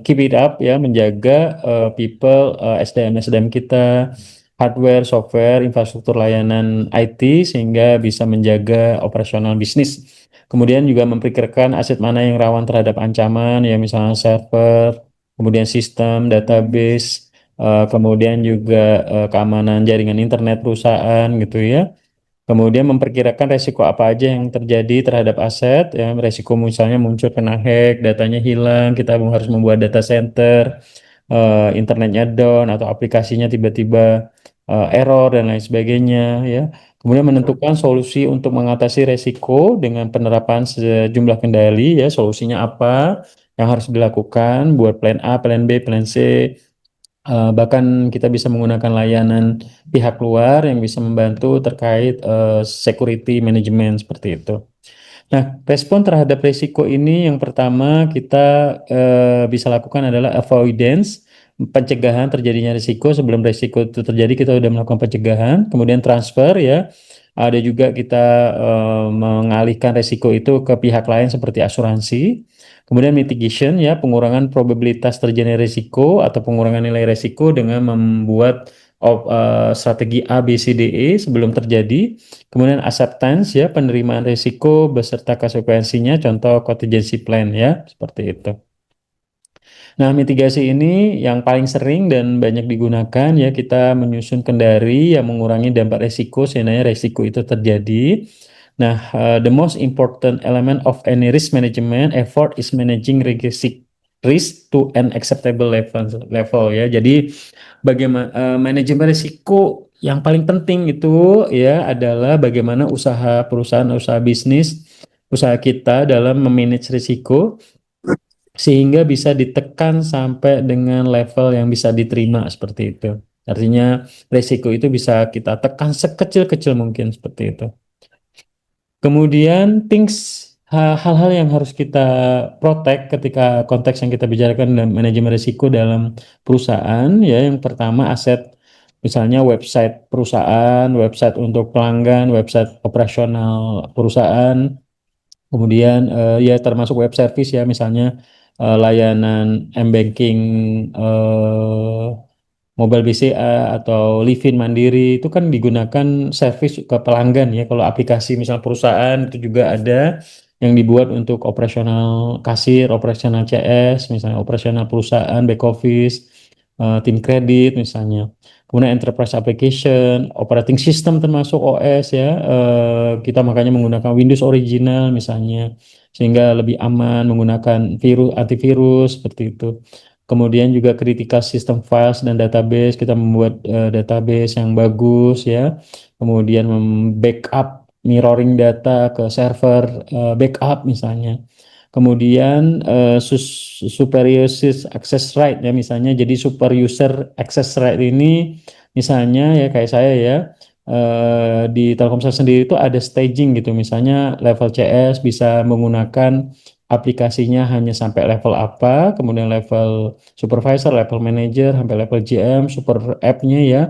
keep it up ya, menjaga people SDM kita, hardware, software, infrastruktur layanan IT sehingga bisa menjaga operasional bisnis. Kemudian juga memperkirakan aset mana yang rawan terhadap ancaman, ya misalnya server, kemudian sistem, database, kemudian juga keamanan jaringan internet perusahaan gitu ya. Kemudian memperkirakan resiko apa aja yang terjadi terhadap aset, ya resiko misalnya muncul kena hack, datanya hilang, kita harus membuat data center, internetnya down atau aplikasinya tiba-tiba error dan lain sebagainya ya. Kemudian menentukan solusi untuk mengatasi resiko dengan penerapan sejumlah kendali ya, solusinya apa yang harus dilakukan buat plan A, plan B, plan C. Bahkan kita bisa menggunakan layanan pihak luar yang bisa membantu terkait security management seperti itu. Nah, respon terhadap risiko ini yang pertama kita bisa lakukan adalah avoidance, pencegahan terjadinya risiko. Sebelum risiko itu terjadi kita sudah melakukan pencegahan, kemudian transfer ya. Ada juga kita mengalihkan risiko itu ke pihak lain seperti asuransi. Kemudian mitigation ya, pengurangan probabilitas terjadinya risiko atau pengurangan nilai risiko dengan membuat strategi A, B, C, D, E sebelum terjadi. Kemudian acceptance ya, penerimaan risiko beserta konsekuensinya, contoh contingency plan ya, seperti itu. Nah, mitigasi ini yang paling sering dan banyak digunakan ya, kita menyusun kendari yang mengurangi dampak risiko sehingga risiko itu terjadi. Nah, the most important element of any risk management effort is managing risk to an acceptable level ya. Jadi bagaimana manajemen risiko yang paling penting itu ya adalah bagaimana usaha perusahaan, usaha bisnis, usaha kita dalam memanage risiko sehingga bisa ditekan sampai dengan level yang bisa diterima seperti itu. Artinya resiko itu bisa kita tekan sekecil-kecil mungkin seperti itu. Kemudian hal-hal yang harus kita protect ketika konteks yang kita bicarakan dalam manajemen risiko dalam perusahaan, ya yang pertama aset, misalnya website perusahaan, website untuk pelanggan, website operasional perusahaan, kemudian ya termasuk web service ya, misalnya layanan m-banking, eh, mobile BCA atau Livin Mandiri itu kan digunakan service ke pelanggan ya. Kalau aplikasi misal perusahaan itu juga ada yang dibuat untuk operasional kasir, operasional CS, misalnya operasional perusahaan, back office, tim kredit misalnya. Kemudian enterprise application, operating system termasuk OS ya. Kita makanya menggunakan Windows original misalnya, sehingga lebih aman menggunakan antivirus seperti itu. Kemudian juga critical system files dan database, kita membuat database yang bagus ya. Kemudian backup mirroring data ke server backup misalnya. Kemudian superior access right ya, misalnya jadi super user access right ini misalnya ya kayak saya ya, di Telkomsel sendiri itu ada staging gitu, misalnya level CS bisa menggunakan aplikasinya hanya sampai level apa, kemudian level supervisor, level manager, sampai level GM, super app-nya ya,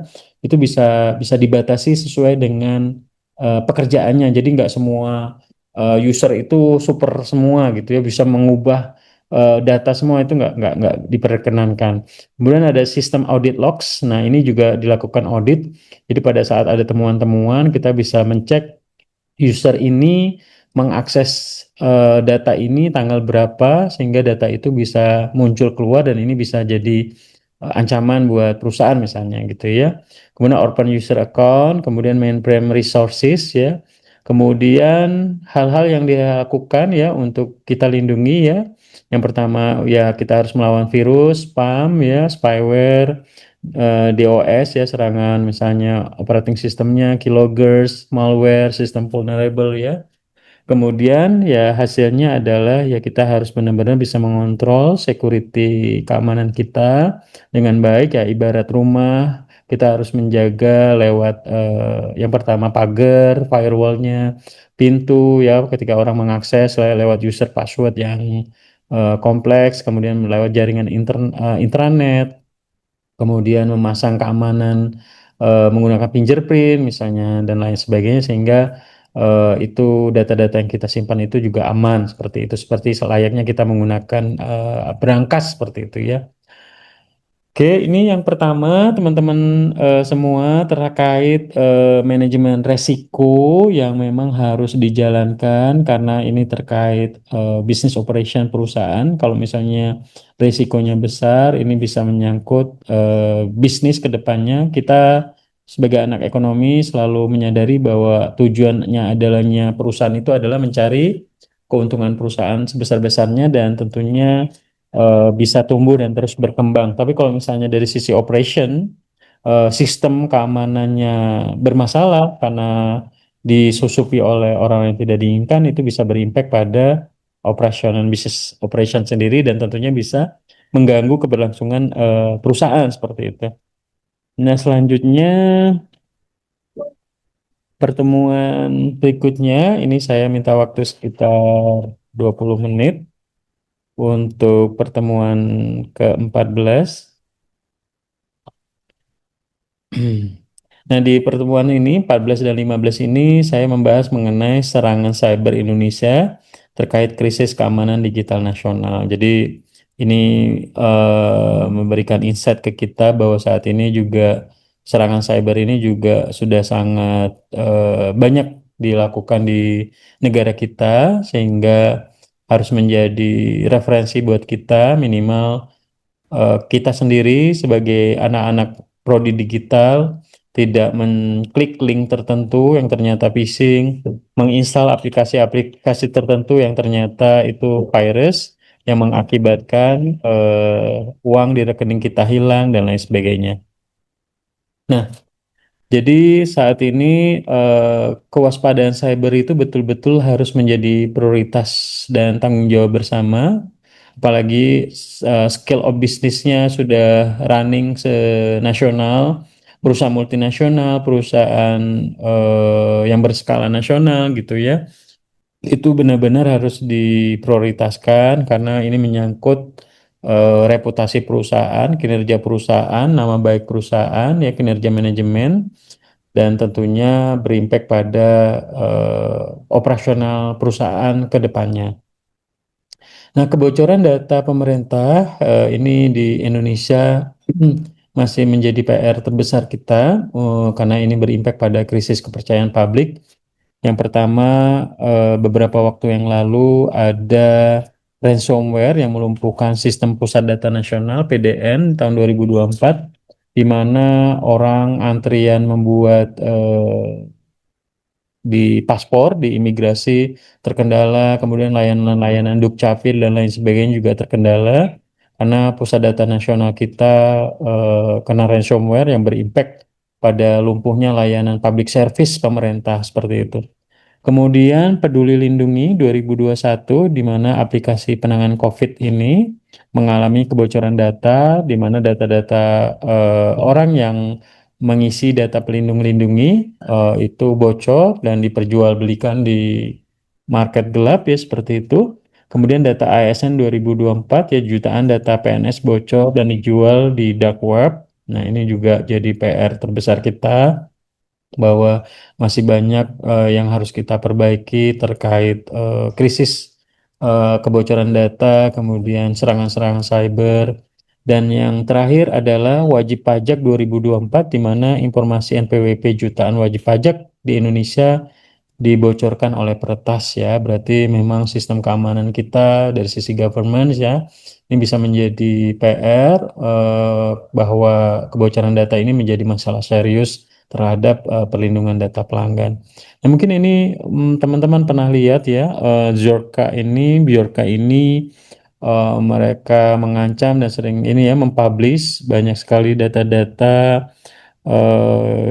itu bisa bisa dibatasi sesuai dengan pekerjaannya. Jadi nggak semua user itu super semua gitu ya, bisa mengubah data semua, itu nggak diperkenankan. Kemudian ada sistem audit logs. Nah ini juga dilakukan audit. Jadi pada saat ada temuan-temuan kita bisa mencek user ini mengakses data ini tanggal berapa, sehingga data itu bisa muncul keluar dan ini bisa jadi ancaman buat perusahaan misalnya gitu ya. Kemudian open user account, kemudian mainframe resources ya. Kemudian hal-hal yang dilakukan ya untuk kita lindungi ya. Yang pertama ya kita harus melawan virus, spam ya, spyware, DOS ya, serangan misalnya operating sistemnya, keyloggers, malware, sistem vulnerable ya. Kemudian ya hasilnya adalah ya kita harus benar-benar bisa mengontrol security keamanan kita dengan baik ya, ibarat rumah kita harus menjaga lewat yang pertama pagar, firewallnya, pintu ya ketika orang mengakses lewat user password yang kompleks, kemudian lewat jaringan intranet, kemudian memasang keamanan menggunakan fingerprint misalnya dan lain sebagainya, sehingga itu data-data yang kita simpan itu juga aman seperti itu, seperti selayaknya kita menggunakan berangkas seperti itu ya. Oke, ini yang pertama teman-teman semua terkait manajemen resiko yang memang harus dijalankan karena ini terkait bisnis operation perusahaan. Kalau misalnya resikonya besar, ini bisa menyangkut bisnis ke depannya. Kita sebagai anak ekonomi selalu menyadari bahwa tujuannya adalahnya perusahaan itu adalah mencari keuntungan perusahaan sebesar-besarnya dan tentunya bisa tumbuh dan terus berkembang. Tapi kalau misalnya dari sisi operation, sistem keamanannya bermasalah karena disusupi oleh orang yang tidak diinginkan, itu bisa berimpact pada operasional bisnis operation sendiri dan tentunya bisa mengganggu keberlangsungan perusahaan seperti itu. Nah, selanjutnya pertemuan berikutnya ini saya minta waktu sekitar 20 menit untuk pertemuan ke-14. Nah, di pertemuan ini 14 dan 15 ini saya membahas mengenai serangan cyber Indonesia terkait krisis keamanan digital nasional. Jadi ini memberikan insight ke kita bahwa saat ini juga serangan cyber ini juga sudah sangat banyak dilakukan di negara kita, sehingga harus menjadi referensi buat kita, minimal kita sendiri sebagai anak-anak prodi digital tidak mengklik link tertentu yang ternyata phishing, menginstal aplikasi-aplikasi tertentu yang ternyata itu virus yang mengakibatkan uang di rekening kita hilang dan lain sebagainya. Nah, jadi saat ini kewaspadaan cyber itu betul-betul harus menjadi prioritas dan tanggung jawab bersama. Apalagi scale of bisnisnya sudah running nasional, perusahaan multinasional, perusahaan yang berskala nasional gitu ya. Itu benar-benar harus diprioritaskan karena ini menyangkut reputasi perusahaan, kinerja perusahaan, nama baik perusahaan, ya kinerja manajemen, dan tentunya berimpact pada operasional perusahaan ke depannya. Nah, kebocoran data pemerintah ini di Indonesia masih menjadi PR terbesar kita karena ini berimpact pada krisis kepercayaan publik. Yang pertama, beberapa waktu yang lalu ada ransomware yang melumpuhkan sistem pusat data nasional (PDN) tahun 2024, di mana orang antrian membuat di paspor, di imigrasi terkendala, kemudian layanan-layanan Dukcapil dan lain sebagainya juga terkendala karena pusat data nasional kita kena ransomware yang berimpact pada lumpuhnya layanan public service pemerintah seperti itu. Kemudian Peduli Lindungi 2021, di mana aplikasi penanganan COVID ini mengalami kebocoran data, di mana data-data orang yang mengisi data pelindung lindungi itu bocor dan diperjualbelikan di market gelap ya seperti itu. Kemudian data ASN 2024 ya, jutaan data PNS bocor dan dijual di dark web. Nah, ini juga jadi PR terbesar kita bahwa masih banyak yang harus kita perbaiki terkait krisis kebocoran data, kemudian serangan-serangan cyber, dan yang terakhir adalah wajib pajak 2024, di mana informasi NPWP jutaan wajib pajak di Indonesia dibocorkan oleh peretas ya. Berarti memang sistem keamanan kita dari sisi government ya, ini bisa menjadi PR bahwa kebocoran data ini menjadi masalah serius terhadap perlindungan data pelanggan. Nah, mungkin ini teman-teman pernah lihat ya, Bjorka ini mereka mengancam dan sering ini ya mempublish banyak sekali data-data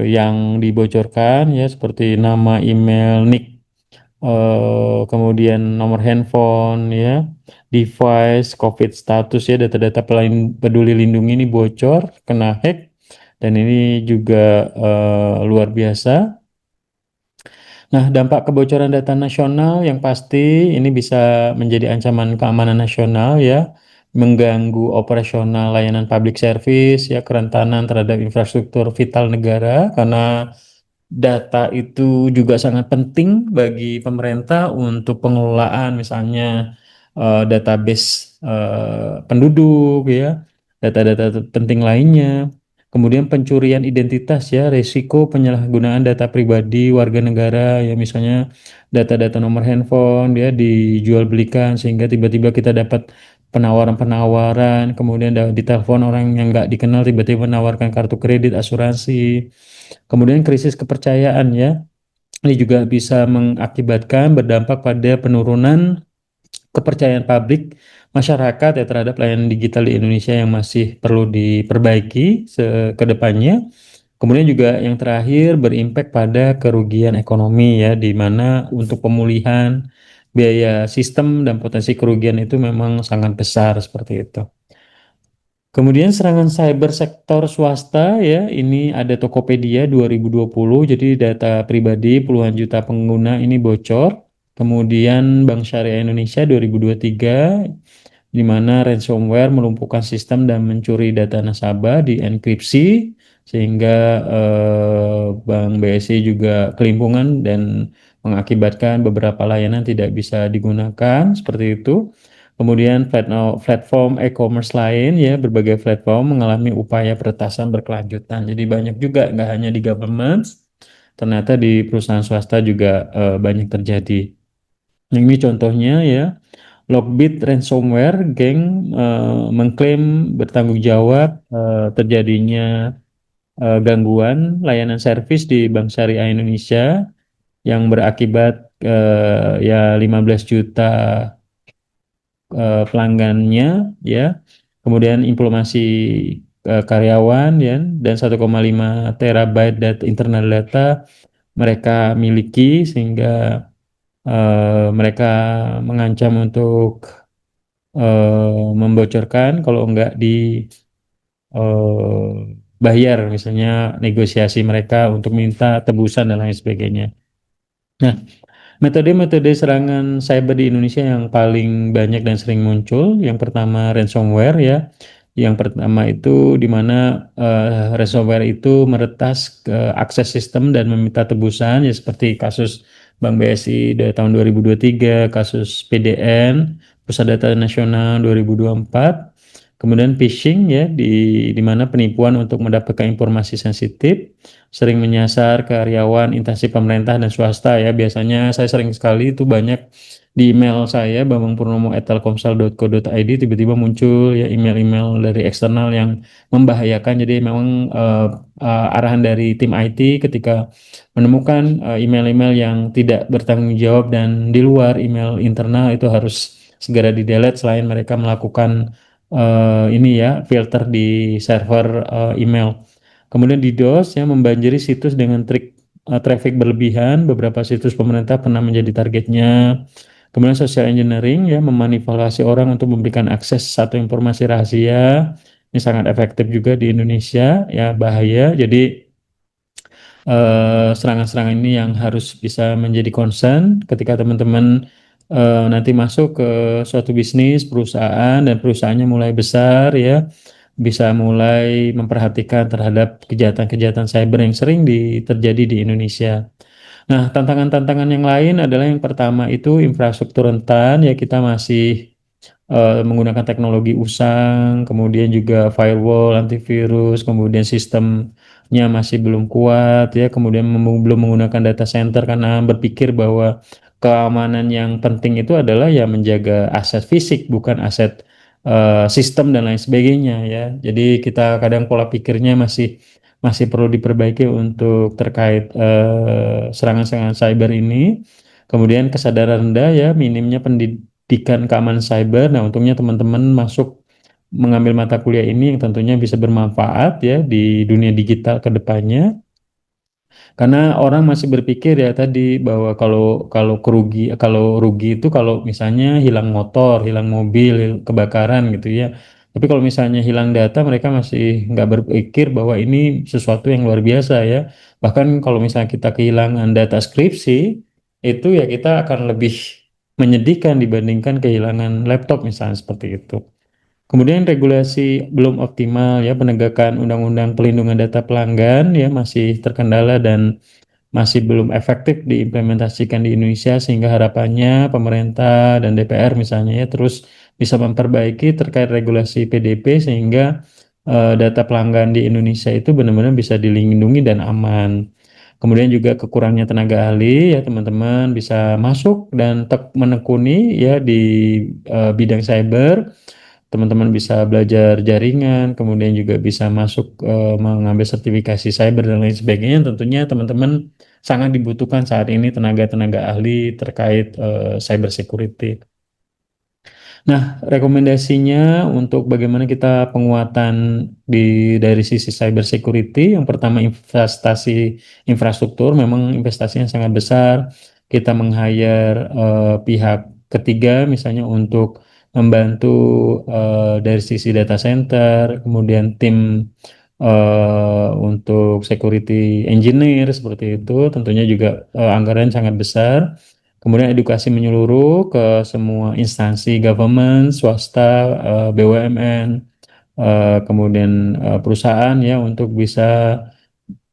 yang dibocorkan ya, seperti nama, email, nick, kemudian nomor handphone ya, device, COVID status ya, data-data peduli lindungi ini bocor, kena hack, dan ini juga luar biasa. Nah, dampak kebocoran data nasional yang pasti ini bisa menjadi ancaman keamanan nasional ya, mengganggu operasional layanan public service ya, kerentanan terhadap infrastruktur vital negara karena data itu juga sangat penting bagi pemerintah untuk pengelolaan misalnya database penduduk ya, data-data penting lainnya. Kemudian pencurian identitas ya, resiko penyalahgunaan data pribadi warga negara ya, misalnya data-data nomor handphone ya dijual belikan sehingga tiba-tiba kita dapat penawaran-penawaran, kemudian ditelepon orang yang nggak dikenal tiba-tiba menawarkan kartu kredit, asuransi. Kemudian krisis kepercayaan ya, ini juga bisa mengakibatkan berdampak pada penurunan kepercayaan publik masyarakat ya terhadap layanan digital di Indonesia yang masih perlu diperbaiki ke depannya. Kemudian juga yang terakhir berimpact pada kerugian ekonomi ya, di mana untuk pemulihan biaya sistem dan potensi kerugian itu memang sangat besar seperti itu. Kemudian serangan cyber sektor swasta ya, ini ada Tokopedia 2020, jadi data pribadi puluhan juta pengguna ini bocor. Kemudian Bank Syariah Indonesia 2023, di mana ransomware melumpuhkan sistem dan mencuri data nasabah di enkripsi sehingga Bank BSI juga kelimpungan dan mengakibatkan beberapa layanan tidak bisa digunakan seperti itu. Kemudian platform e-commerce lain ya, berbagai platform mengalami upaya peretasan berkelanjutan. Jadi banyak juga, nggak hanya di government, ternyata di perusahaan swasta juga banyak terjadi. Ini contohnya ya, Lockbit ransomware geng mengklaim bertanggung jawab terjadinya gangguan layanan servis di Bank Syariah Indonesia yang berakibat ya 15 juta pelanggannya ya, kemudian implementasi karyawan ya, dan 1,5 terabyte data internal data mereka miliki sehingga mereka mengancam untuk membocorkan, kalau enggak di bayar, misalnya negosiasi mereka untuk minta tebusan dan lain sebagainya. Nah, metode-metode serangan cyber di Indonesia yang paling banyak dan sering muncul, yang pertama ransomware ya. Yang pertama itu di mana ransomware itu meretas ke akses sistem dan meminta tebusan, ya seperti kasus Bank BSI dari tahun 2023, kasus PDN, Pusat Data Nasional 2024. Kemudian phishing ya, di mana penipuan untuk mendapatkan informasi sensitif sering menyasar karyawan instansi pemerintah dan swasta ya. Biasanya saya sering sekali itu banyak di email saya bambangpurnomo@telkomsel.co.id tiba-tiba muncul ya email-email dari eksternal yang membahayakan. Jadi memang arahan dari tim IT ketika menemukan email-email yang tidak bertanggung jawab dan di luar email internal itu harus segera di-delete selain mereka melakukan ini ya filter di server email. Kemudian DDoS ya membanjiri situs dengan trik traffic berlebihan. Beberapa situs pemerintah pernah menjadi targetnya. Kemudian social engineering ya memanipulasi orang untuk memberikan akses satu informasi rahasia. Ini sangat efektif juga di Indonesia ya, bahaya. Jadi serangan-serangan ini yang harus bisa menjadi concern ketika teman-teman nanti masuk ke suatu bisnis perusahaan dan perusahaannya mulai besar ya, bisa mulai memperhatikan terhadap kejahatan-kejahatan cyber yang sering terjadi di Indonesia. Nah, tantangan-tantangan yang lain adalah yang pertama itu infrastruktur rentan ya, kita masih menggunakan teknologi usang, kemudian juga firewall, antivirus, kemudian sistemnya masih belum kuat ya, kemudian belum menggunakan data center karena berpikir bahwa keamanan yang penting itu adalah ya menjaga aset fisik bukan aset sistem dan lain sebagainya ya. Jadi kita kadang pola pikirnya masih masih perlu diperbaiki untuk terkait serangan-serangan cyber ini. Kemudian kesadaran rendah ya, minimnya pendidikan keamanan cyber. Nah, untungnya teman-teman masuk mengambil mata kuliah ini yang tentunya bisa bermanfaat ya di dunia digital ke depannya. Karena orang masih berpikir ya tadi bahwa kalau kalau rugi itu kalau misalnya hilang motor, hilang mobil, kebakaran gitu ya. Tapi kalau misalnya hilang data, mereka masih nggak berpikir bahwa ini sesuatu yang luar biasa ya. Bahkan kalau misalnya kita kehilangan data skripsi, itu ya kita akan lebih menyedihkan dibandingkan kehilangan laptop misalnya seperti itu. Kemudian regulasi belum optimal ya, penegakan undang-undang pelindungan data pelanggan ya masih terkendala dan masih belum efektif diimplementasikan di Indonesia, sehingga harapannya pemerintah dan DPR misalnya ya terus bisa memperbaiki terkait regulasi PDP sehingga data pelanggan di Indonesia itu benar-benar bisa dilindungi dan aman. Kemudian juga kekurangnya tenaga ahli ya, teman-teman bisa masuk dan menekuni ya di bidang cyber. Teman-teman bisa belajar jaringan, kemudian juga bisa masuk mengambil sertifikasi cyber dan lain sebagainya. Tentunya teman-teman sangat dibutuhkan saat ini tenaga-tenaga ahli terkait cyber security. Nah, rekomendasinya untuk bagaimana kita penguatan dari sisi cyber security, yang pertama investasi infrastruktur, memang investasinya sangat besar. Kita meng-hire pihak ketiga misalnya untuk membantu dari sisi data center, kemudian tim untuk security engineer seperti itu, tentunya juga anggaran sangat besar. Kemudian edukasi menyeluruh ke semua instansi government, swasta, BUMN, kemudian perusahaan ya untuk bisa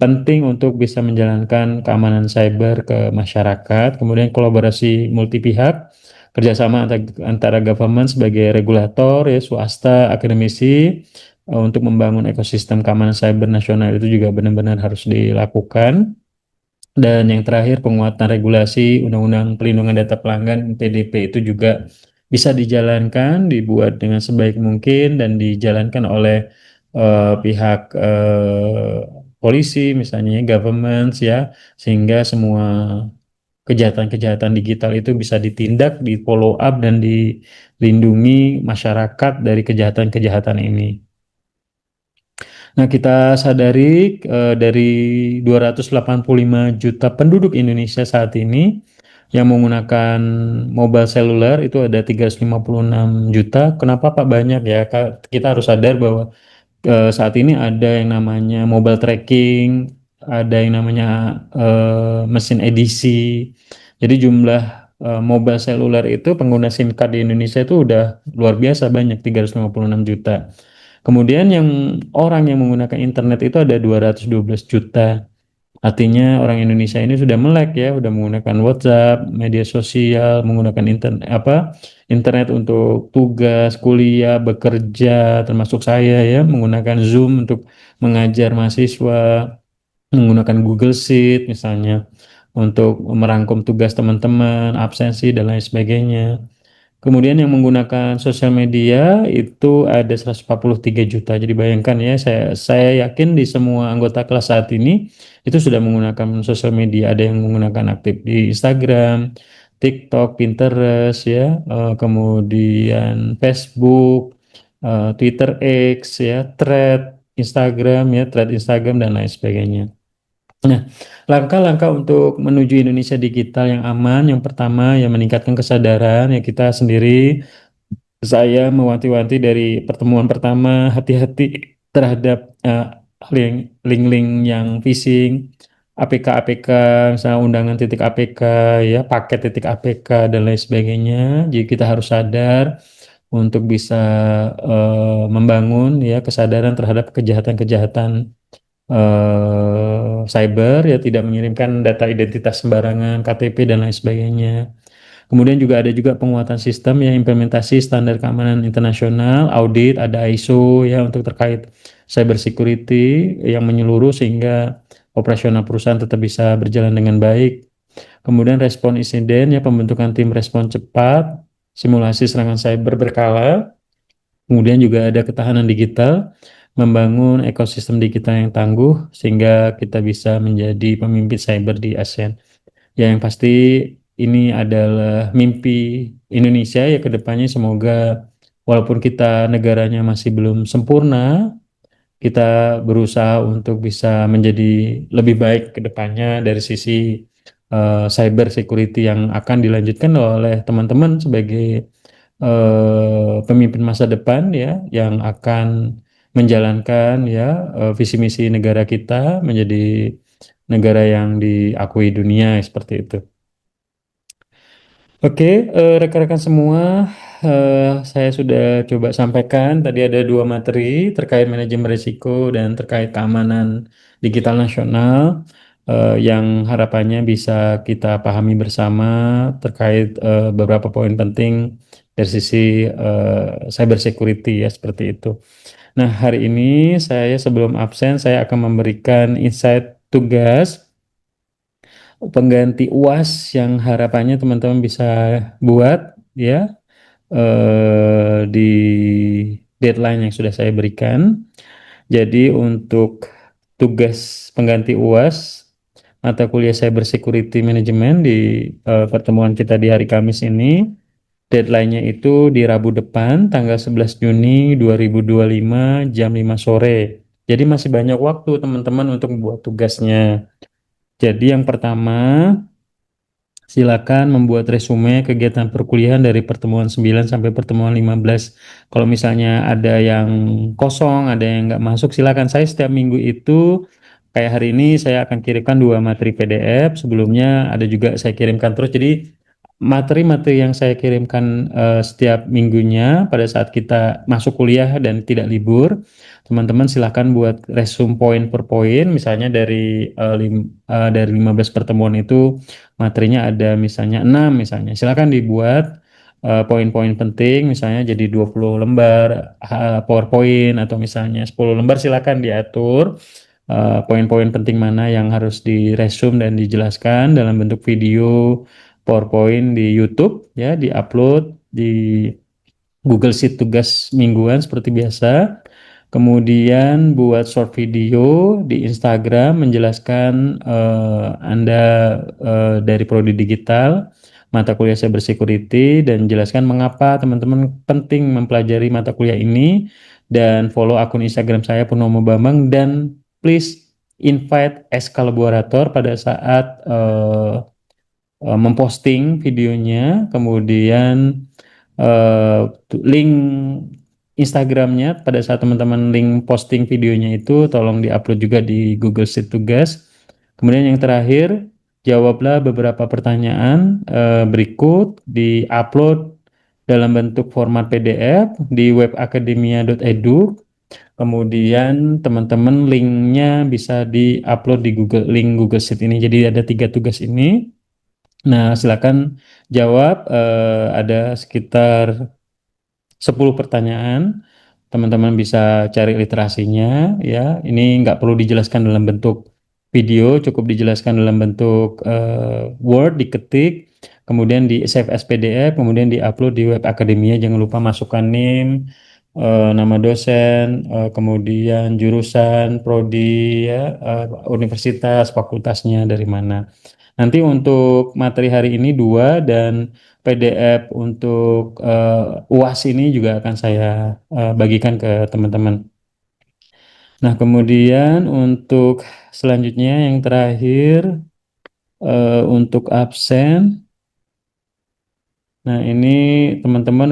penting untuk bisa menjalankan keamanan cyber ke masyarakat. Kemudian kolaborasi multi pihak, kerjasama antara government sebagai regulator ya, swasta, akademisi untuk membangun ekosistem keamanan cyber nasional itu juga benar-benar harus dilakukan. Dan yang terakhir, penguatan regulasi Undang-Undang Pelindungan Data Pelanggan PDP itu juga bisa dijalankan, dibuat dengan sebaik mungkin dan dijalankan oleh pihak polisi, misalnya government ya, sehingga semua kejahatan-kejahatan digital itu bisa ditindak, di follow up dan dilindungi masyarakat dari kejahatan-kejahatan ini. Nah, kita sadari dari 285 juta penduduk Indonesia saat ini, Yang menggunakan mobile seluler itu ada 356 juta. Kenapa Pak banyak ya? Kita harus sadar bahwa saat ini ada yang namanya mobile tracking, ada yang namanya mesin edisi. Jadi jumlah mobile seluler itu pengguna SIM card di Indonesia itu udah luar biasa banyak, 356 juta. Kemudian orang yang menggunakan internet itu ada 212 juta. Artinya orang Indonesia ini sudah melek ya, sudah menggunakan WhatsApp, media sosial, menggunakan internet untuk tugas, kuliah, bekerja, termasuk saya ya, menggunakan Zoom untuk mengajar mahasiswa, menggunakan Google Sheet misalnya untuk merangkum tugas teman-teman, absensi dan lain sebagainya. Kemudian yang menggunakan sosial media itu ada 143 juta. Jadi bayangkan ya, saya yakin di semua anggota kelas saat ini itu sudah menggunakan sosial media. Ada yang menggunakan aktif di Instagram, TikTok, Pinterest ya, kemudian Facebook, Twitter X ya, Thread Instagram dan lain sebagainya. Nah, langkah-langkah untuk menuju Indonesia digital yang aman, yang pertama ya meningkatkan kesadaran ya kita sendiri. Saya mewanti-wanti dari pertemuan pertama, hati-hati terhadap link-link yang phishing, APK-APK, misalnya undangan titik APK, ya paket titik APK dan lain sebagainya. Jadi kita harus sadar untuk bisa membangun ya kesadaran terhadap kejahatan-kejahatan cyber, ya tidak mengirimkan data identitas sembarangan, KTP dan lain sebagainya. Kemudian juga ada juga penguatan sistem ya, implementasi standar keamanan internasional, audit, ada ISO ya untuk terkait cyber security yang menyeluruh sehingga operasional perusahaan tetap bisa berjalan dengan baik. Kemudian respon insiden ya, pembentukan tim respon cepat, simulasi serangan cyber berkala. Kemudian juga ada ketahanan digital, membangun ekosistem digital yang tangguh sehingga kita bisa menjadi pemimpin cyber di ASEAN. Ya, yang pasti ini adalah mimpi Indonesia ya ke depannya, semoga walaupun kita negaranya masih belum sempurna, kita berusaha untuk bisa menjadi lebih baik ke depannya dari sisi cyber security yang akan dilanjutkan oleh teman-teman sebagai pemimpin masa depan ya yang akan menjalankan ya visi misi negara kita menjadi negara yang diakui dunia seperti itu. Oke, rekan-rekan semua, saya sudah coba sampaikan tadi ada dua materi terkait manajemen risiko dan terkait keamanan digital nasional yang harapannya bisa kita pahami bersama terkait beberapa poin penting dari sisi cyber security ya seperti itu. Nah, hari ini saya sebelum absen saya akan memberikan insight tugas pengganti UAS yang harapannya teman-teman bisa buat ya di deadline yang sudah saya berikan. Jadi untuk tugas pengganti UAS mata kuliah Cyber Security Management di pertemuan kita di hari Kamis ini, deadline-nya itu di Rabu depan tanggal 11 Juni 2025 jam 5 sore. Jadi masih banyak waktu teman-teman untuk membuat tugasnya. Jadi yang pertama, silakan membuat resume kegiatan perkuliahan dari pertemuan 9 sampai pertemuan 15. Kalau misalnya ada yang kosong, ada yang nggak masuk, silakan. Saya setiap minggu itu, kayak hari ini saya akan kirimkan 2 materi PDF. Sebelumnya ada juga saya kirimkan terus. Jadi materi-materi yang saya kirimkan setiap minggunya pada saat kita masuk kuliah dan tidak libur, teman-teman silahkan buat resume poin per poin. Misalnya dari 15 pertemuan itu materinya ada misalnya 6 misalnya. Silakan dibuat poin-poin penting misalnya jadi 20 lembar PowerPoint atau misalnya 10 lembar, silakan diatur poin-poin penting mana yang harus diresum dan dijelaskan dalam bentuk video PowerPoint di YouTube ya, diupload di Google Sheet tugas mingguan seperti biasa. Kemudian buat short video di Instagram menjelaskan Anda dari Prodi Digital, mata kuliah Cyber Security, dan menjelaskan mengapa teman-teman penting mempelajari mata kuliah ini, dan follow akun Instagram saya Purnomo Bambang, dan please invite as kolaborator pada saat memposting videonya, kemudian link Instagramnya pada saat teman-teman link posting videonya itu tolong diupload juga di Google Sheet tugas. Kemudian yang terakhir, jawablah beberapa pertanyaan berikut, diupload dalam bentuk format PDF di webacademia.edu. Kemudian teman-teman linknya bisa diupload di link Google Sheet ini. Jadi ada 3 tugas ini. Nah, silakan jawab. Ada sekitar 10 pertanyaan. Teman-teman bisa cari literasinya ya. Ini nggak perlu dijelaskan dalam bentuk video, cukup dijelaskan dalam bentuk Word, diketik, kemudian di save as PDF, kemudian diupload di web akademia. Jangan lupa masukkan NIM, nama dosen, kemudian jurusan, prodi, ya, universitas, fakultasnya dari mana. Nanti untuk materi hari ini 2 dan PDF untuk UAS ini juga akan saya bagikan ke teman-teman. Nah, kemudian untuk selanjutnya yang terakhir untuk absen. Nah, ini teman-teman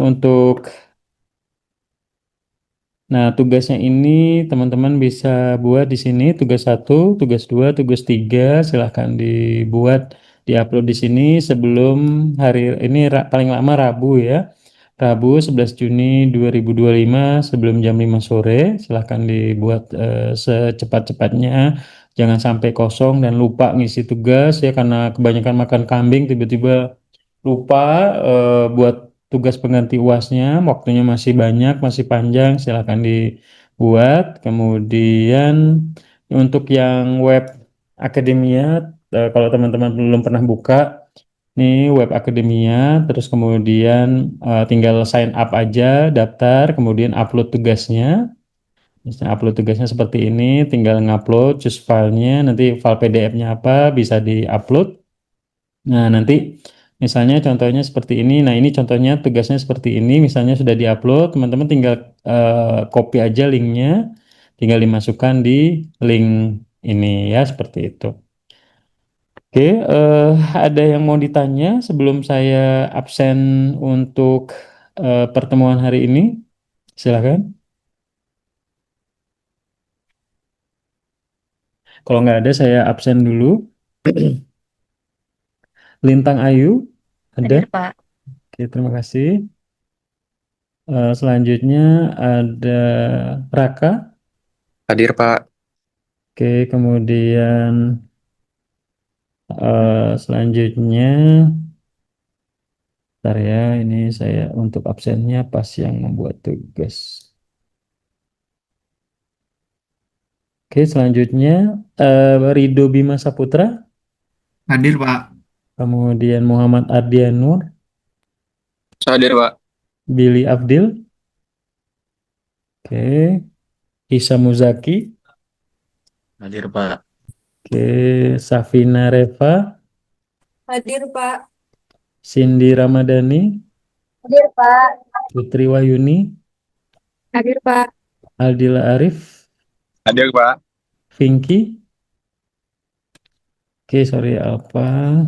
tugasnya ini teman-teman bisa buat di sini tugas 1, tugas 2, tugas 3 silahkan dibuat, diupload di sini sebelum hari ini paling lama Rabu ya. Rabu 11 Juni 2025 sebelum jam 5 sore silahkan dibuat secepat-cepatnya. Jangan sampai kosong dan lupa ngisi tugas ya karena kebanyakan makan kambing tiba-tiba lupa buat tugas pengganti UASnya, waktunya masih banyak, masih panjang, silakan dibuat. Kemudian untuk yang web akademia, kalau teman-teman belum pernah buka, nih web akademia, terus kemudian tinggal sign up aja, daftar, kemudian upload tugasnya. Misalnya upload tugasnya seperti ini, tinggal ngupload, choose filenya, nanti file PDF-nya apa, bisa diupload. Nah, nanti misalnya contohnya seperti ini. Nah, ini contohnya tugasnya seperti ini. Misalnya sudah diupload, teman-teman tinggal copy aja linknya, tinggal dimasukkan di link ini ya, seperti itu. Oke, ada yang mau ditanya sebelum saya absen untuk pertemuan hari ini? Silakan. Kalau nggak ada, saya absen dulu. Lintang Ayu, ada? Hadir, Pak. Oke, terima kasih. Selanjutnya ada Raka. Hadir, Pak. Oke, kemudian selanjutnya, bentar ya, ini saya untuk absennya pas yang membuat tugas. Oke, selanjutnya Rido Bima Saputra, Hadir, Pak. kemudian Muhammad Ardianur, Hadir, Pak. Billy Abdil, oke, Isa Muzaki, Hadir, Pak. oke, Safina Reva, Hadir, Pak. Cindy Ramadhani, Hadir, Pak. Putri Wayuni, Hadir, Pak. Aldila Arif, Hadir, Pak. Vinky, oke, sorry Alfa,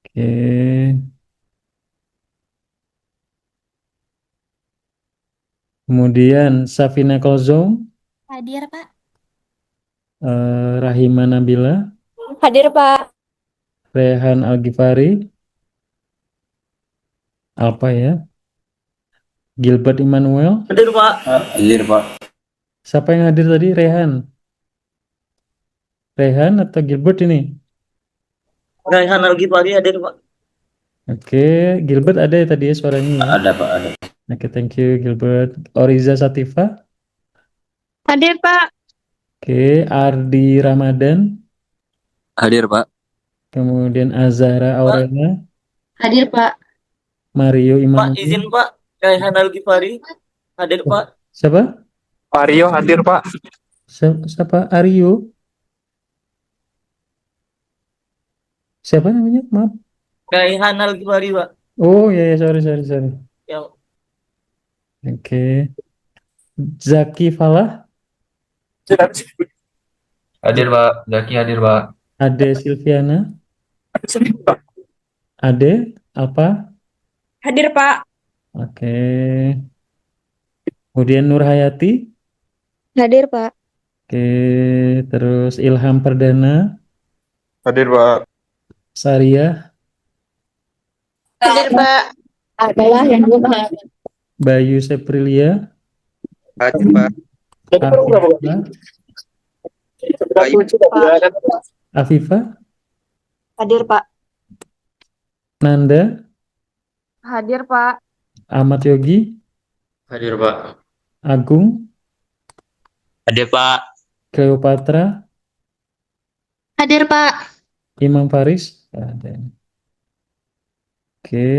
oke. Kemudian Safina Kozom, Hadir, Pak. Rahima Nabila, Hadir, Pak. Rehan Algifari, apa ya? Gilbert Immanuel. Hadir, Pak. Hadir, Pak. Siapa yang hadir tadi? Rehan. Rehan atau Gilbert ini? Raihan Algifari hadir, Pak. Oke, Gilbert ada ya tadi ya suaranya ya. Ada, Pak. Ada. Oke, thank you Gilbert. Oriza Sativa. Hadir, Pak. Oke, Ardi Ramadan. Hadir, Pak. Kemudian Azahra Aurela. Hadir, Pak. Mario Pak, Immanuel. izin, Pak. Raihan Algifari hadir, Pak. Siapa? Vario hadir, Pak. Siapa? Aryo. Siapa namanya? Maaf. Raihan Algifari, Pak. Oh ya, ya, sorry. Yang Oke. Zaki Falah. hadir, Pak. Zaki hadir, Pak. Ade Silviana, Ade apa? Hadir, Pak. Oke. Kemudian Nur Hayati. Hadir, Pak. Oke, terus Ilham Perdana, Hadir, Pak. Saria, Hadir, Pak. Adalah yang gue Bayu Seprilia, Hadir, Pak. Afifa, Bayu. Afifa, Hadir, Pak. Nanda, Hadir, Pak. Ahmad Yogi, Hadir, Pak. Agung, Hadir, Pak. Cleopatra, hadir, Pak. Imam Faris. Ada. Oke,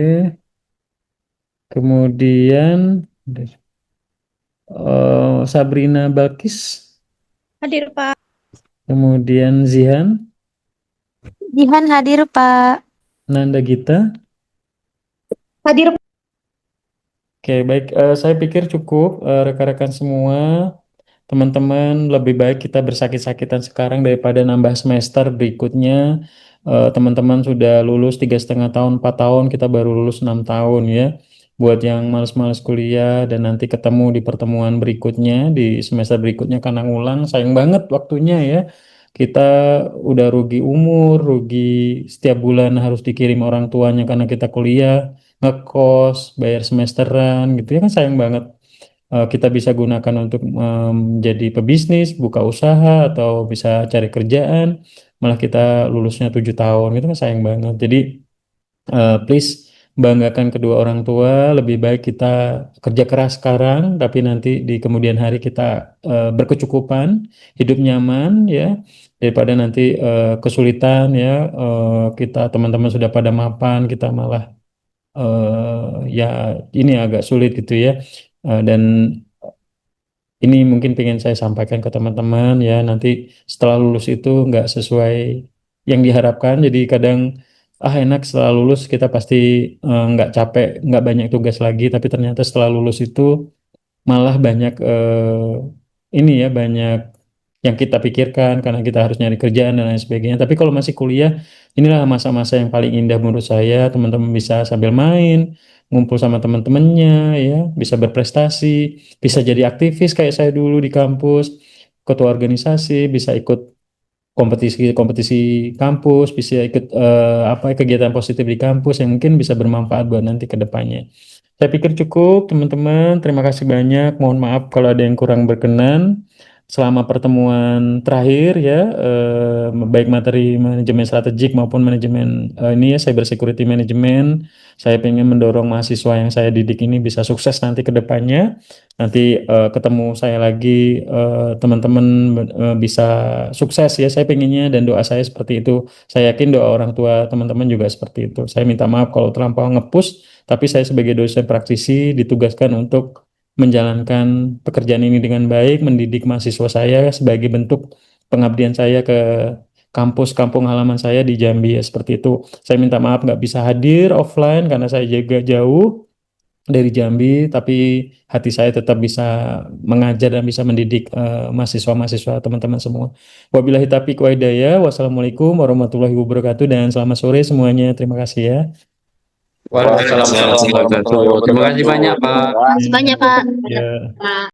kemudian Sabrina Balkis, Hadir, Pak. kemudian Zihan, Jihan hadir, Pak. Nanda Gita. Hadir. Oke, baik. Saya pikir cukup rekan-rekan semua. Teman-teman, lebih baik kita bersakit-sakitan sekarang daripada nambah semester berikutnya. Teman-teman sudah lulus 3,5 tahun, 4 tahun, kita baru lulus 6 tahun ya. Buat yang males-males kuliah dan nanti ketemu di pertemuan berikutnya, di semester berikutnya karena ngulang, sayang banget waktunya ya. Kita udah rugi umur, rugi setiap bulan harus dikirim orang tuanya karena kita kuliah, ngekos, bayar semesteran gitu ya kan sayang banget. Kita bisa gunakan untuk menjadi pebisnis, buka usaha, atau bisa cari kerjaan. Malah kita lulusnya 7 tahun, itu kan sayang banget. Jadi please banggakan kedua orang tua. Lebih baik kita kerja keras sekarang, tapi nanti di kemudian hari kita berkecukupan, hidup nyaman ya, daripada nanti kesulitan ya. Kita teman-teman sudah pada mapan, kita malah ya ini agak sulit gitu ya. Dan ini mungkin pengen saya sampaikan ke teman-teman ya, nanti setelah lulus itu nggak sesuai yang diharapkan. Jadi kadang enak setelah lulus kita pasti nggak capek, nggak banyak tugas lagi, tapi ternyata setelah lulus itu malah banyak ini ya, banyak yang kita pikirkan karena kita harus nyari kerjaan dan lain sebagainya. Tapi kalau masih kuliah, inilah masa-masa yang paling indah menurut saya. Teman-teman bisa sambil main, ngumpul sama teman-temannya, ya, bisa berprestasi, bisa jadi aktivis kayak saya dulu di kampus, ketua organisasi, bisa ikut kompetisi-kompetisi kampus, bisa ikut apa kegiatan positif di kampus yang mungkin bisa bermanfaat buat nanti ke depannya. Saya pikir cukup, teman-teman. Terima kasih banyak. Mohon maaf kalau ada yang kurang berkenan. Selama pertemuan terakhir ya, baik materi manajemen strategik maupun manajemen ini ya, cyber security management, saya pengen mendorong mahasiswa yang saya didik ini bisa sukses nanti ke depannya. Nanti ketemu saya lagi, teman-teman bisa sukses ya. Saya pengennya dan doa saya seperti itu. Saya yakin doa orang tua teman-teman juga seperti itu. Saya minta maaf kalau terlampau ngepush, tapi saya sebagai dosen praktisi ditugaskan untuk menjalankan pekerjaan ini dengan baik, mendidik mahasiswa saya sebagai bentuk pengabdian saya ke kampus kampung halaman saya di Jambi ya, seperti itu. Saya minta maaf nggak bisa hadir offline karena saya juga jauh dari Jambi, tapi hati saya tetap bisa mengajar dan bisa mendidik mahasiswa-mahasiswa teman-teman semua. Wabillahi taufiq wa hidayah. Wassalamualaikum warahmatullahi wabarakatuh dan selamat sore semuanya. Terima kasih ya. Waalaikumsalam warahmatullahi wabarakatuh. Terima kasih banyak, Pak. Makasih banyak, Pak. Ya.